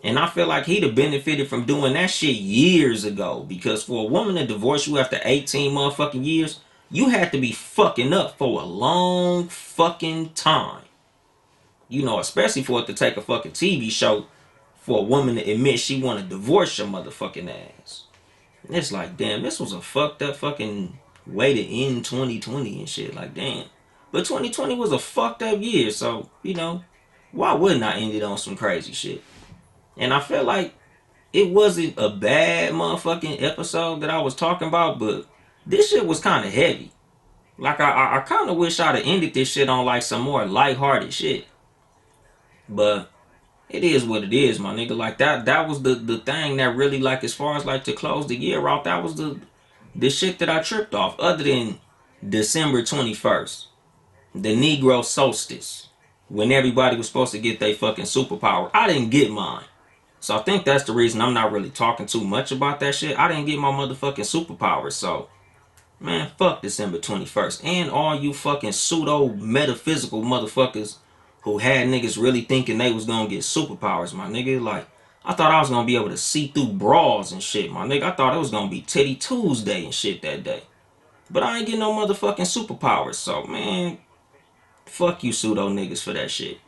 And I feel like he'd have benefited from doing that shit years ago. Because for a woman to divorce you after 18 motherfucking years, you had to be fucking up for a long fucking time. You know, especially for it to take a fucking TV show for a woman to admit she want to divorce your motherfucking ass. And it's like, damn, this was a fucked up fucking way to end 2020 and shit. Like, damn. But 2020 was a fucked up year, so, you know, why wouldn't I end it on some crazy shit? And I feel like it wasn't a bad motherfucking episode that I was talking about, but this shit was kind of heavy. Like, I kind of wish I'd have ended this shit on, like, some more lighthearted shit. But it is what it is, my nigga. Like, that was the thing that really, like, as far as, like, to close the year out, that was the shit that I tripped off. Other than December 21st, the Negro solstice, when everybody was supposed to get their fucking superpower. I didn't get mine. So I think that's the reason I'm not really talking too much about that shit. I didn't get my motherfucking superpowers. So, man, fuck December 21st. And all you fucking pseudo metaphysical motherfuckers who had niggas really thinking they was gonna get superpowers, my nigga. Like, I thought I was gonna be able to see through bras and shit, my nigga. I thought it was gonna be Titty Tuesday and shit that day. But I ain't getting no motherfucking superpowers. So, man, fuck you pseudo niggas for that shit.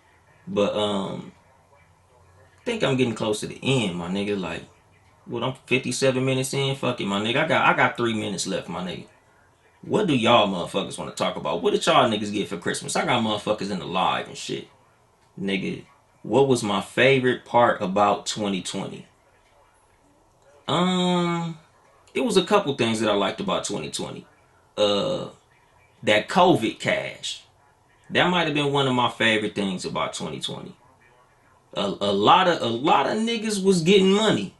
But, I think I'm getting close to the end, my nigga. Like, what, I'm 57 minutes in? Fuck it, my nigga. I got 3 minutes left, my nigga. What do y'all motherfuckers want to talk about? What did y'all niggas get for Christmas? I got motherfuckers in the live and shit. Nigga, what was my favorite part about 2020? It was a couple things that I liked about 2020. That COVID cash. That might have been one of my favorite things about 2020. A lot of niggas was getting money.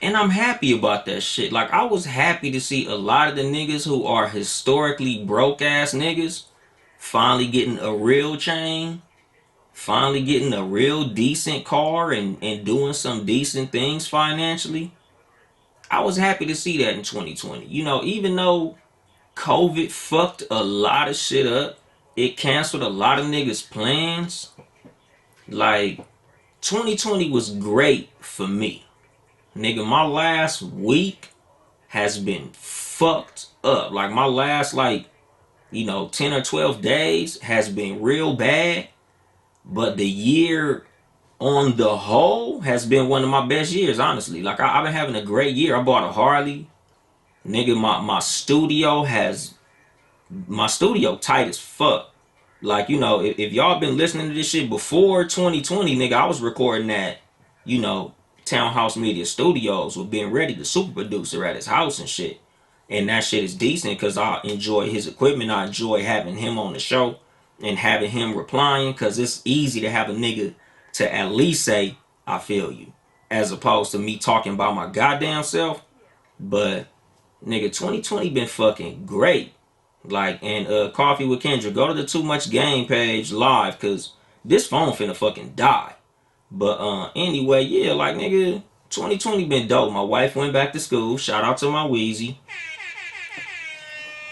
And I'm happy about that shit. Like, I was happy to see a lot of the niggas who are historically broke ass niggas finally getting a real chain, finally getting a real decent car, and doing some decent things financially. I was happy to see that in 2020. You know, even though COVID fucked a lot of shit up, it canceled a lot of niggas' plans. Like, 2020 was great for me. Nigga, my last week has been fucked up. Like, my last, like, 10 or 12 days has been real bad. But the year on the whole has been one of my best years, honestly. Like, I've been having a great year. I bought a Harley. Nigga, my studio tight as fuck. Like, if y'all been listening to this shit before 2020, nigga, I was recording at, you know, Townhouse Media Studios with being ready, the super producer at his house and shit. And that shit is decent because I enjoy his equipment. I enjoy having him on the show and having him replying, because it's easy to have a nigga to at least say, I feel you, as opposed to me talking about my goddamn self. But, nigga, 2020 been fucking great. Like, and Coffee with Kendra, go to the Too Much Game page live, because this phone finna fucking die. But anyway, yeah, like, nigga, 2020 been dope. My wife went back to school. Shout out to my Wheezy.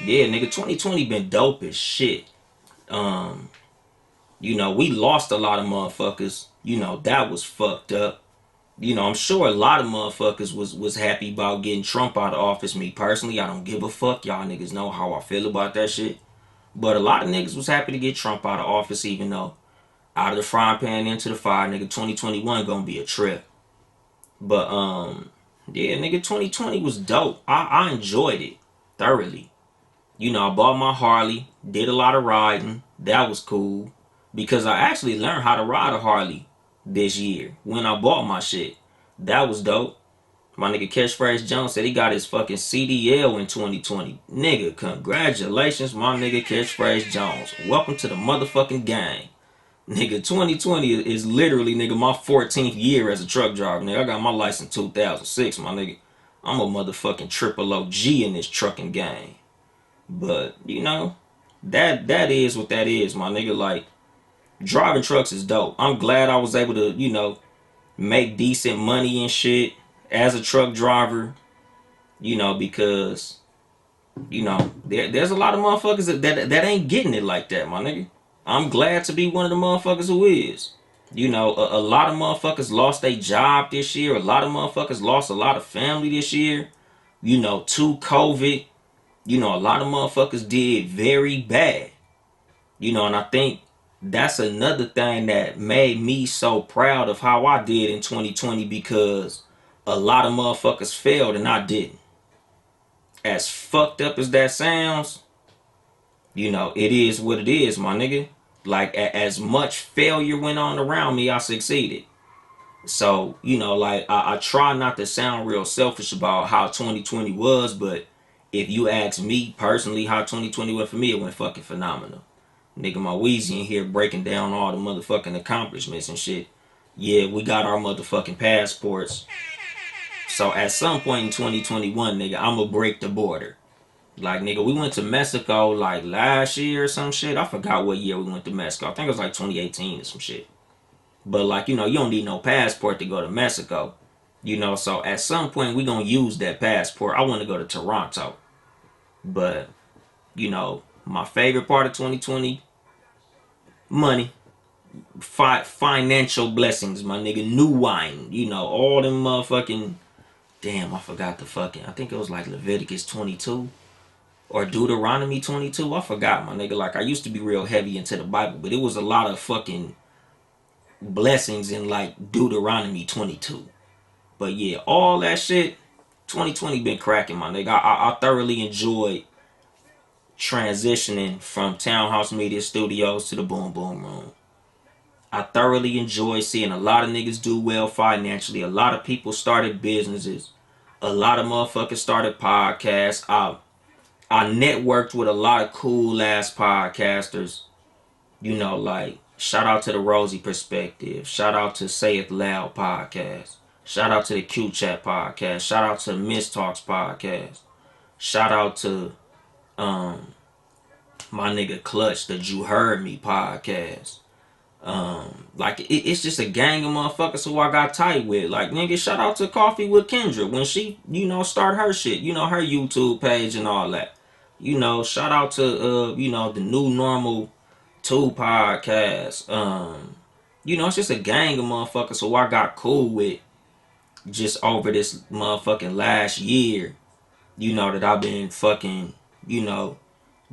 Yeah, nigga, 2020 been dope as shit. We lost a lot of motherfuckers That was fucked up. I'm sure a lot of motherfuckers was happy about getting Trump out of office. Me personally, I don't give a fuck. Y'all niggas know how I feel about that shit. But a lot of niggas was happy to get Trump out of office, even though out of the frying pan into the fire, nigga, 2021 gonna be a trip. But yeah, nigga, 2020 was dope. I enjoyed it thoroughly. I bought my Harley, did a lot of riding. That was cool because I actually learned how to ride a Harley this year when I bought my shit. That was dope. My nigga Catchphrase Jones said he got his fucking CDL in 2020. Nigga, congratulations, my nigga Catchphrase Jones. Welcome to the motherfucking gang. Nigga, 2020 is literally, nigga, my 14th year as a truck driver. Nigga, I got my license 2006, my nigga. I'm a motherfucking triple OG in this trucking gang. But, that is what that is, my nigga. Like, driving trucks is dope. I'm glad I was able to, make decent money and shit as a truck driver, because, there's a lot of motherfuckers that ain't getting it like that, my nigga. I'm glad to be one of the motherfuckers who is. A lot of motherfuckers lost their job this year. A lot of motherfuckers lost a lot of family this year, to COVID. A lot of motherfuckers did very bad. And I think that's another thing that made me so proud of how I did in 2020 because a lot of motherfuckers failed and I didn't. As fucked up as that sounds, it is what it is, my nigga. Like, as much failure went on around me, I succeeded. So, like, I try not to sound real selfish about how 2020 was, but if you ask me personally how 2020 went for me, it went fucking phenomenal. Nigga, my Weezy in here breaking down all the motherfucking accomplishments and shit. Yeah, we got our motherfucking passports. So at some point in 2021, nigga, I'ma break the border. Like, nigga, we went to Mexico like last year or some shit. I forgot what year we went to Mexico. I think it was like 2018 or some shit. But like, you don't need no passport to go to Mexico. So at some point we gonna use that passport. I wanna go to Toronto. But, my favorite part of 2020, money. Financial blessings, my nigga. New wine. All them motherfucking. Damn, I forgot the fucking. I think it was like Leviticus 22 or Deuteronomy 22. I forgot, my nigga. Like, I used to be real heavy into the Bible, but it was a lot of fucking blessings in like Deuteronomy 22. But yeah, all that shit, 2020 been cracking, my nigga. I thoroughly enjoyed transitioning from Townhouse Media Studios to the Boom Boom Room. I thoroughly enjoy seeing a lot of niggas do well financially. A lot of people started businesses. A lot of motherfuckers started podcasts. I networked with a lot of cool ass podcasters. Like, shout out to the Rosie Perspective. Shout out to Say It Loud podcast. Shout out to the Q Chat podcast. Shout out to Miss Talks podcast. Shout out to my nigga Clutch, the You Heard Me podcast. Like, it's just a gang of motherfuckers who I got tight with. Like, nigga, shout out to Coffee with Kendra when she, start her shit, her YouTube page and all that. Shout out to the New Normal 2 podcast. It's just a gang of motherfuckers who I got cool with just over this motherfucking last year. That I've been fucking,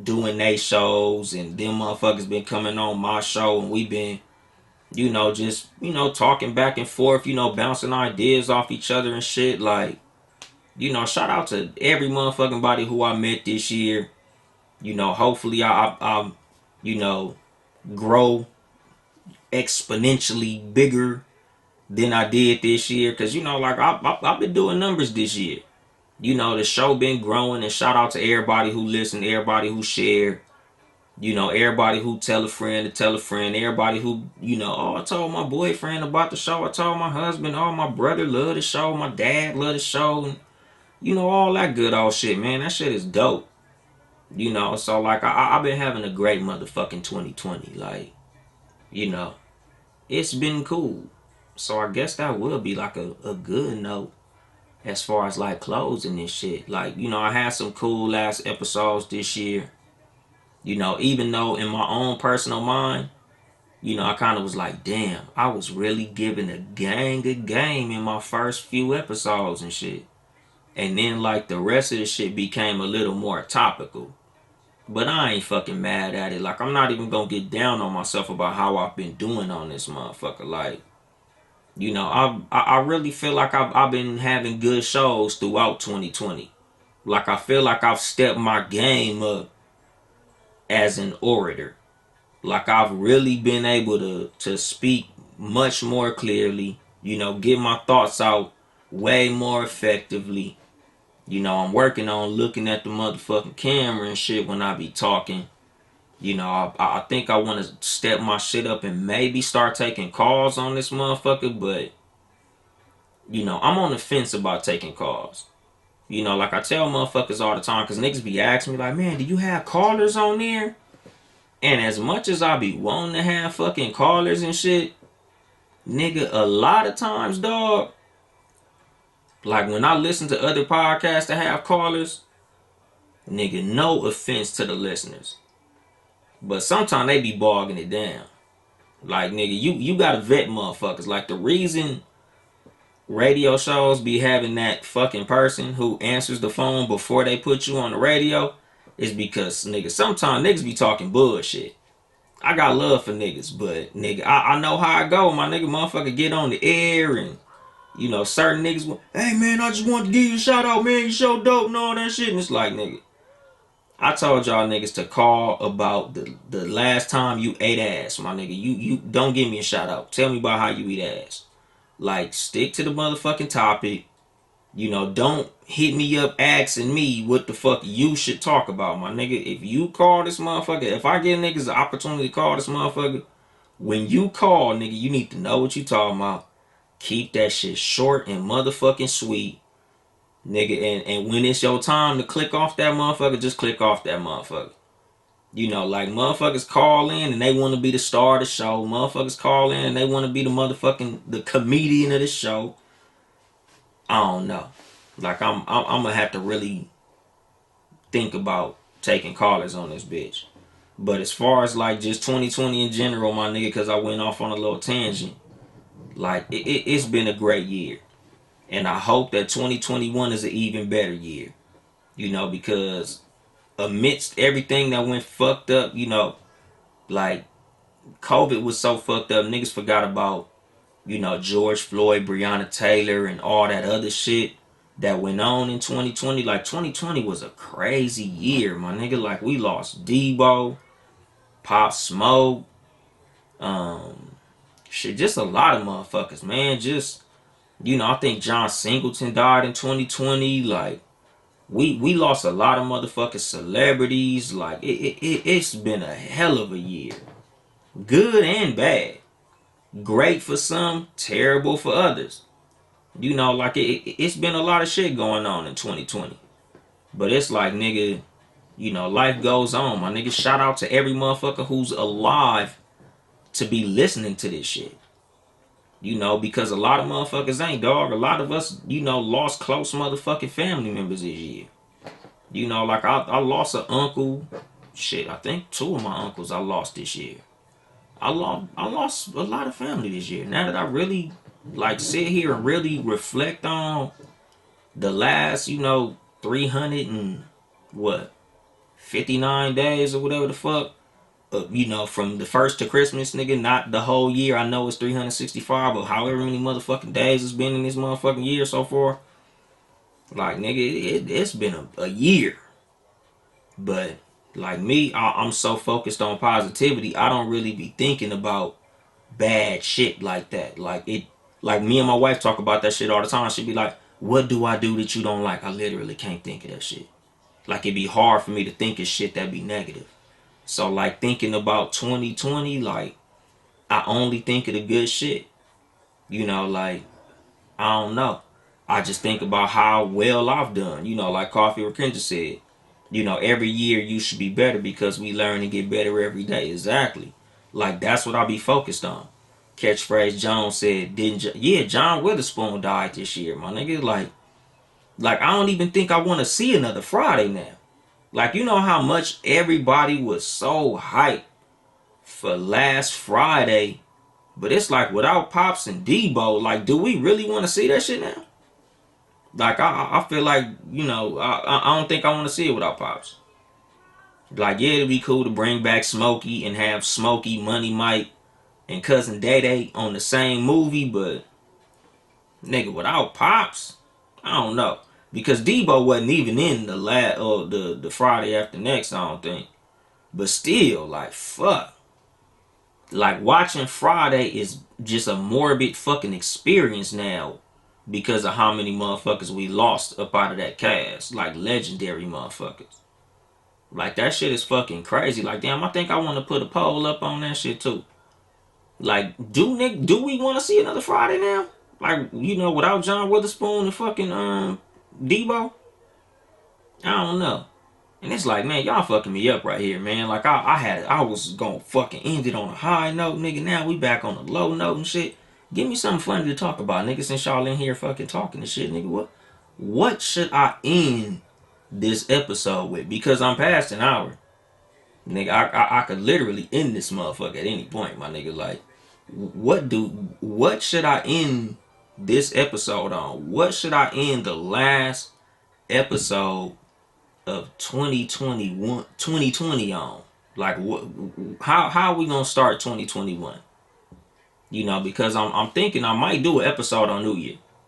doing they shows and them motherfuckers been coming on my show and we been just, talking back and forth, bouncing ideas off each other and shit. Like, shout out to every motherfucking body who I met this year. Hopefully I grow exponentially bigger than I did this year. Cause, like, I've been doing numbers this year. The show been growing, and shout out to everybody who listened, everybody who shared. Everybody who tell a friend to tell a friend. Everybody who, oh, I told my boyfriend about the show. I told my husband. Oh, my brother loved the show. My dad loved the show. And, all that good old shit, man. That shit is dope. So, like, I've been having a great motherfucking 2020. Like, it's been cool. So, I guess that will be, like, a good note as far as, like, closing this shit. Like, I had some cool ass episodes this year. Even though in my own personal mind, I kind of was like, damn, I was really giving a gang a game in my first few episodes and shit. And then like the rest of the shit became a little more topical. But I ain't fucking mad at it. Like I'm not even gonna get down on myself about how I've been doing on this motherfucker. Like, I really feel like I've been having good shows throughout 2020. Like I feel like I've stepped my game up as an orator. Like I've really been able to speak much more clearly, get my thoughts out way more effectively. I'm working on looking at the motherfucking camera and shit when I be talking. I think I want to step my shit up and maybe start taking calls on this motherfucker, but I'm on the fence about taking calls. Like I tell motherfuckers all the time, because niggas be asking me, like, man, do you have callers on there? And as much as I be wanting to have fucking callers and shit, nigga, a lot of times, dog, like when I listen to other podcasts that have callers, nigga, no offense to the listeners, but sometimes they be bogging it down. Like, nigga, you gotta vet motherfuckers. Like, the reason radio shows be having that fucking person who answers the phone before they put you on the radio is because, nigga, sometimes niggas be talking bullshit. I got love for niggas, but nigga, I know how I go. My nigga, motherfucker, get on the air and certain niggas, hey man, I just want to give you a shout out, man. You so dope and all that shit. And it's like, nigga, I told y'all niggas to call about the last time you ate ass, my nigga. You don't give me a shout out. Tell me about how you eat ass. Like, stick to the motherfucking topic. Don't hit me up asking me what the fuck you should talk about, my nigga. If you call this motherfucker, if I give niggas the opportunity to call this motherfucker, when you call, nigga, you need to know what you talking about. Keep that shit short and motherfucking sweet, nigga. And when it's your time to click off that motherfucker, just click off that motherfucker. Like motherfuckers call in and they want to be the star of the show. Motherfuckers call in and they want to be the comedian of the show. I don't know. Like I'm gonna have to really think about taking callers on this bitch. But as far as like just 2020 in general, my nigga, because I went off on a little tangent. Like it's been a great year, and I hope that 2021 is an even better year. Because amidst everything that went fucked up, like COVID was so fucked up, niggas forgot about George Floyd, Breonna Taylor, and all that other shit that went on in 2020. Like 2020 was a crazy year, my nigga. Like we lost Debo, Pop Smoke, shit, just a lot of motherfuckers, man. Just I think John Singleton died in 2020. Like we lost a lot of motherfucking celebrities. Like it's been a hell of a year, good and bad. Great for some, terrible for others. Like it's been a lot of shit going on in 2020. But it's like, nigga, life goes on. My nigga, shout out to every motherfucker who's alive to be listening to this shit. Because a lot of motherfuckers ain't, dog. A lot of us, lost close motherfucking family members this year. Like I lost an uncle. Shit, I think two of my uncles I lost this year. I lost a lot of family this year. Now that I really like sit here and really reflect on the last, 300 and what 59 days or whatever the fuck, from the first to Christmas, nigga, not the whole year. I know it's 365, but however many motherfucking days it's been in this motherfucking year so far, like, nigga, it's been a year. But like me, I'm so focused on positivity, I don't really be thinking about bad shit like that. Like me and my wife talk about that shit all the time. She'd be like, "What do I do that you don't like?" I literally can't think of that shit. Like it'd be hard for me to think of shit that be negative. So like thinking about 2020, like I only think of the good shit. Like I don't know. I just think about how well I've done. Like Coffee or Kendra said. Every year you should be better because we learn and get better every day. Exactly. Like that's what I be focused on. Catchphrase Jones said, didn't yeah, John Witherspoon died this year, my nigga. Like I don't even think I want to see another Friday now. Like how much everybody was so hyped for last Friday. But it's like without Pops and Debo, like, do we really want to see that shit now? Like, I feel like, you know, I don't think I want to see it without Pops. Like, yeah, it'd be cool to bring back Smokey and have Smokey, Money Mike, and Cousin Day Day on the same movie, but nigga, without Pops, I don't know. Because Debo wasn't even in the Friday after next, I don't think. But still, like, fuck. Like, watching Friday is just a morbid fucking experience now because of how many motherfuckers we lost up out of that cast. Like, legendary motherfuckers. Like, that shit is fucking crazy. Like, damn, I think I want to put a poll up on that shit too. Like, do we want to see another Friday now? Like, you know, without John Witherspoon and fucking Debo? I don't know. And it's like, man, y'all fucking me up right here, man. Like, I was gonna fucking end it on a high note, nigga. Now we back on a low note and shit. Give me something funny to talk about, nigga, since y'all in here fucking talking and shit, nigga. What should I end this episode with? Because I'm past an hour. Nigga, I could literally end this motherfucker at any point, my nigga. Like, what should I end this episode on? What should I end the last episode of 2020 on? Like, how are we gonna start 2021? You know, because I'm thinking I might do an episode on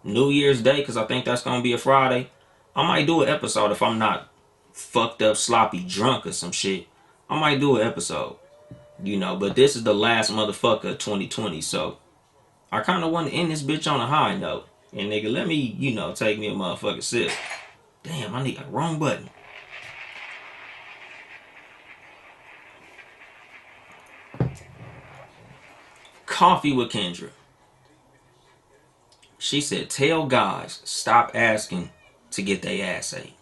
New Year's Day, because I think that's gonna be a Friday. I might do an episode if I'm not fucked up, sloppy, drunk or some shit. I might do an episode. You know, but this is the last motherfucker of 2020, so I kind of want to end this bitch on a high note. And nigga, let me, you know, take me a motherfucking sip. Damn, I need the wrong button. Coffee with Kendra. She said, tell guys, stop asking to get their ass ate.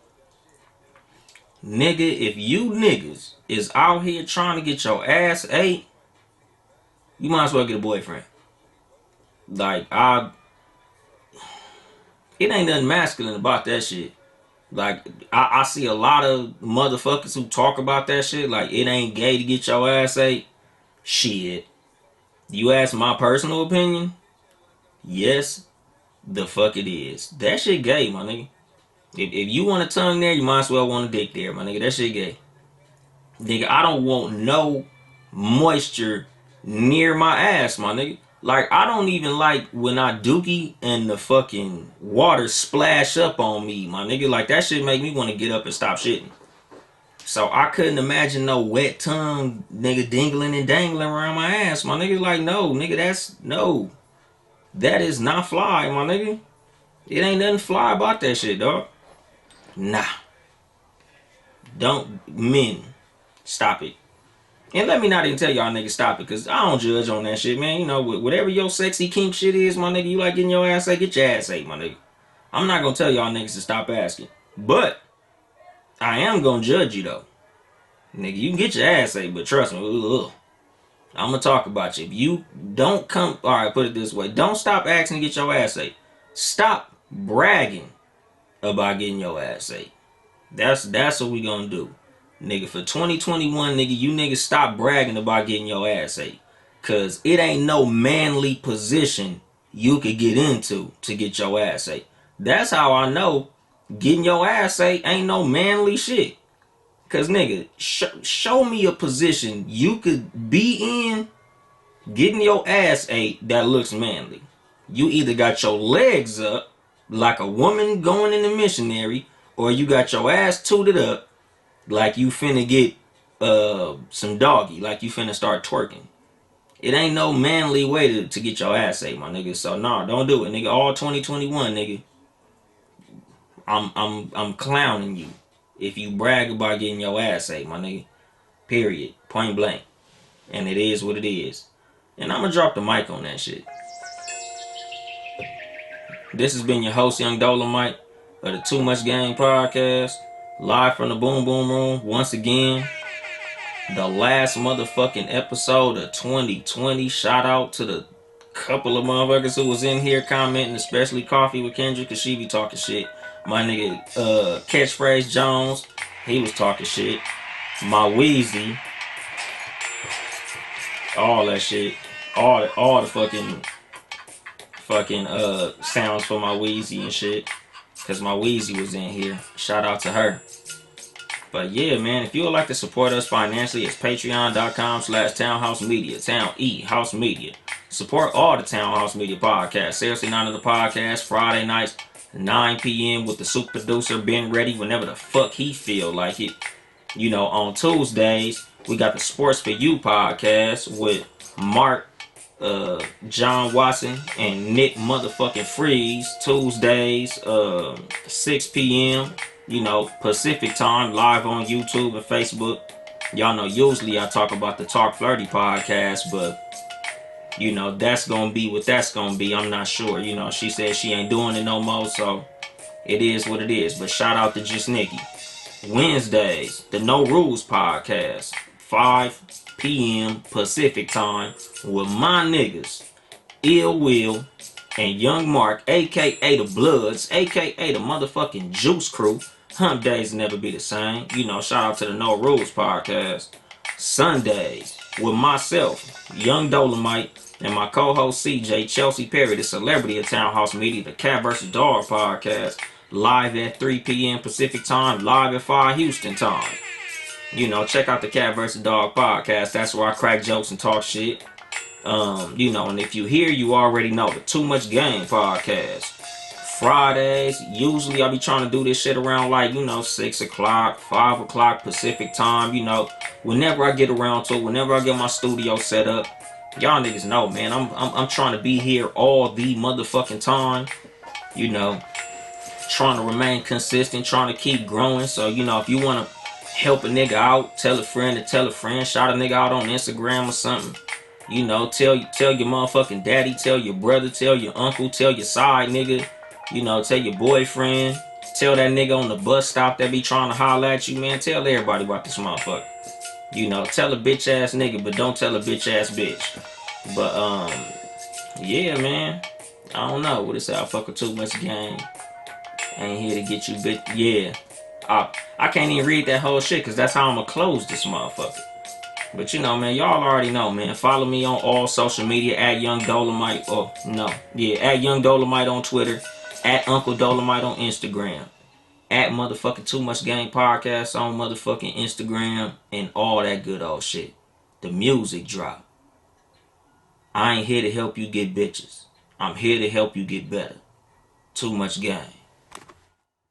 Nigga, if you niggas is out here trying to get your ass ate, you might as well get a boyfriend. Like, it ain't nothing masculine about that shit. Like, I see a lot of motherfuckers who talk about that shit. Like, it ain't gay to get your ass ate. Shit. You ask my personal opinion? Yes, the fuck it is. That shit gay, my nigga. If you want a tongue there, you might as well want a dick there, my nigga. That shit gay. Nigga, I don't want no moisture near my ass, my nigga. Like, I don't even like when I dookie and the fucking water splash up on me, my nigga. Like, that shit make me want to get up and stop shitting. So I couldn't imagine no wet tongue, nigga, dingling and dangling around my ass, my nigga. Like, no, nigga, no. That is not fly, my nigga. It ain't nothing fly about that shit, dog. Nah. Men, stop it. And let me not even tell y'all niggas stop it, because I don't judge on that shit, man. You know, whatever your sexy kink shit is, my nigga, you like getting your ass ate, get your ass ate, my nigga. I'm not gonna tell y'all niggas to stop asking. But I am gonna judge you, though. Nigga, you can get your ass ate, but trust me, I'm gonna talk about you. If you don't come, alright, put it this way. Don't stop asking to get your ass ate. Stop bragging about getting your ass ate. That's what we gonna do. Nigga, for 2021, nigga, you niggas stop bragging about getting your ass ate. Cause it ain't no manly position you could get into to get your ass ate. That's how I know getting your ass ate ain't no manly shit. Cause nigga, show me a position you could be in getting your ass ate that looks manly. You either got your legs up like a woman going in the missionary, or you got your ass tooted up like you finna get some doggy, like you finna start twerking. It ain't no manly way to get your ass ate, my nigga. So nah, don't do it, nigga. All 2021, nigga. I'm clowning you if you brag about getting your ass ate, my nigga. Period. Point blank. And it is what it is. And I'm gonna drop the mic on that shit. This has been your host, Yung Dolemite, of the Too Much Game podcast, live from the Boom Boom Room. Once again, the last motherfucking episode of 2020. Shout out to the couple of motherfuckers who was in here commenting, especially Coffee with Kendra, because she be talking shit. My nigga, Catchphrase Jones, he was talking shit. My Weezy, all that shit, all the fucking sounds for my Wheezy and shit, cause my Wheezy was in here. Shout out to her. But yeah, man, if you would like to support us financially, it's patreon.com/townhouse media, town E house media. Support all the Townhouse Media podcasts. Seriously, none of the podcasts, Friday nights, 9 p.m. with the super producer Ben Ready whenever the fuck he feel like it. You know, on Tuesdays, we got the Sports for You podcast with Mark, John Watson, and Nick motherfucking Freeze. Tuesdays, 6 p.m., you know, Pacific time, live on YouTube and Facebook. Y'all know usually I talk about the Talk Flirty podcast, but you know, that's gonna be what that's gonna be. I'm not sure. You know, she said she ain't doing it no more, so it is what it is. But shout out to Just Nikki. Wednesdays, the No Rules podcast, 5 p.m. Pacific time with my niggas, Ill Will and Young Mark, aka the Bloods, aka the motherfucking Juice Crew. Hump days never be the same. You know, shout out to the No Rules podcast. Sundays with myself, Yung Dolemite, and my co-host CJ, Chelsea Perry, the celebrity of Townhouse Media, the Cat vs. Dog podcast, live at 3 p.m. Pacific time, live at 5 Houston time. You know, check out the Cat vs. Dog podcast. That's where I crack jokes and talk shit. You know, and if you hear, you already know the Too Much Game podcast. Fridays, usually I'll be trying to do this shit around like, you know, 6 o'clock, 5 o'clock Pacific time, you know, whenever I get around to it, whenever I get my studio set up. Y'all niggas know, man, I'm trying to be here all the motherfucking time, you know, trying to remain consistent, trying to keep growing. So, you know, if you want to help a nigga out, tell a friend to tell a friend, shout a nigga out on Instagram or something. You know, tell your motherfucking daddy, tell your brother, tell your uncle, tell your side nigga. You know, tell your boyfriend, tell that nigga on the bus stop that be trying to holler at you, man. Tell everybody about this motherfucker. You know, tell a bitch ass nigga, but don't tell a bitch ass bitch. But yeah, man. I don't know what it say. I fuck with too much game. I ain't here to get you bitch. Yeah, I can't even read that whole shit because that's how I'ma close this motherfucker. But you know, man, y'all already know, man. Follow me on all social media at Yung Dolemite. Oh no, yeah, at Yung Dolemite on Twitter. At Uncle Dolemite on Instagram. At motherfucking Too Much Game Podcast on motherfucking Instagram. And all that good old shit. The music drop. I ain't here to help you get bitches. I'm here to help you get better. Too much game.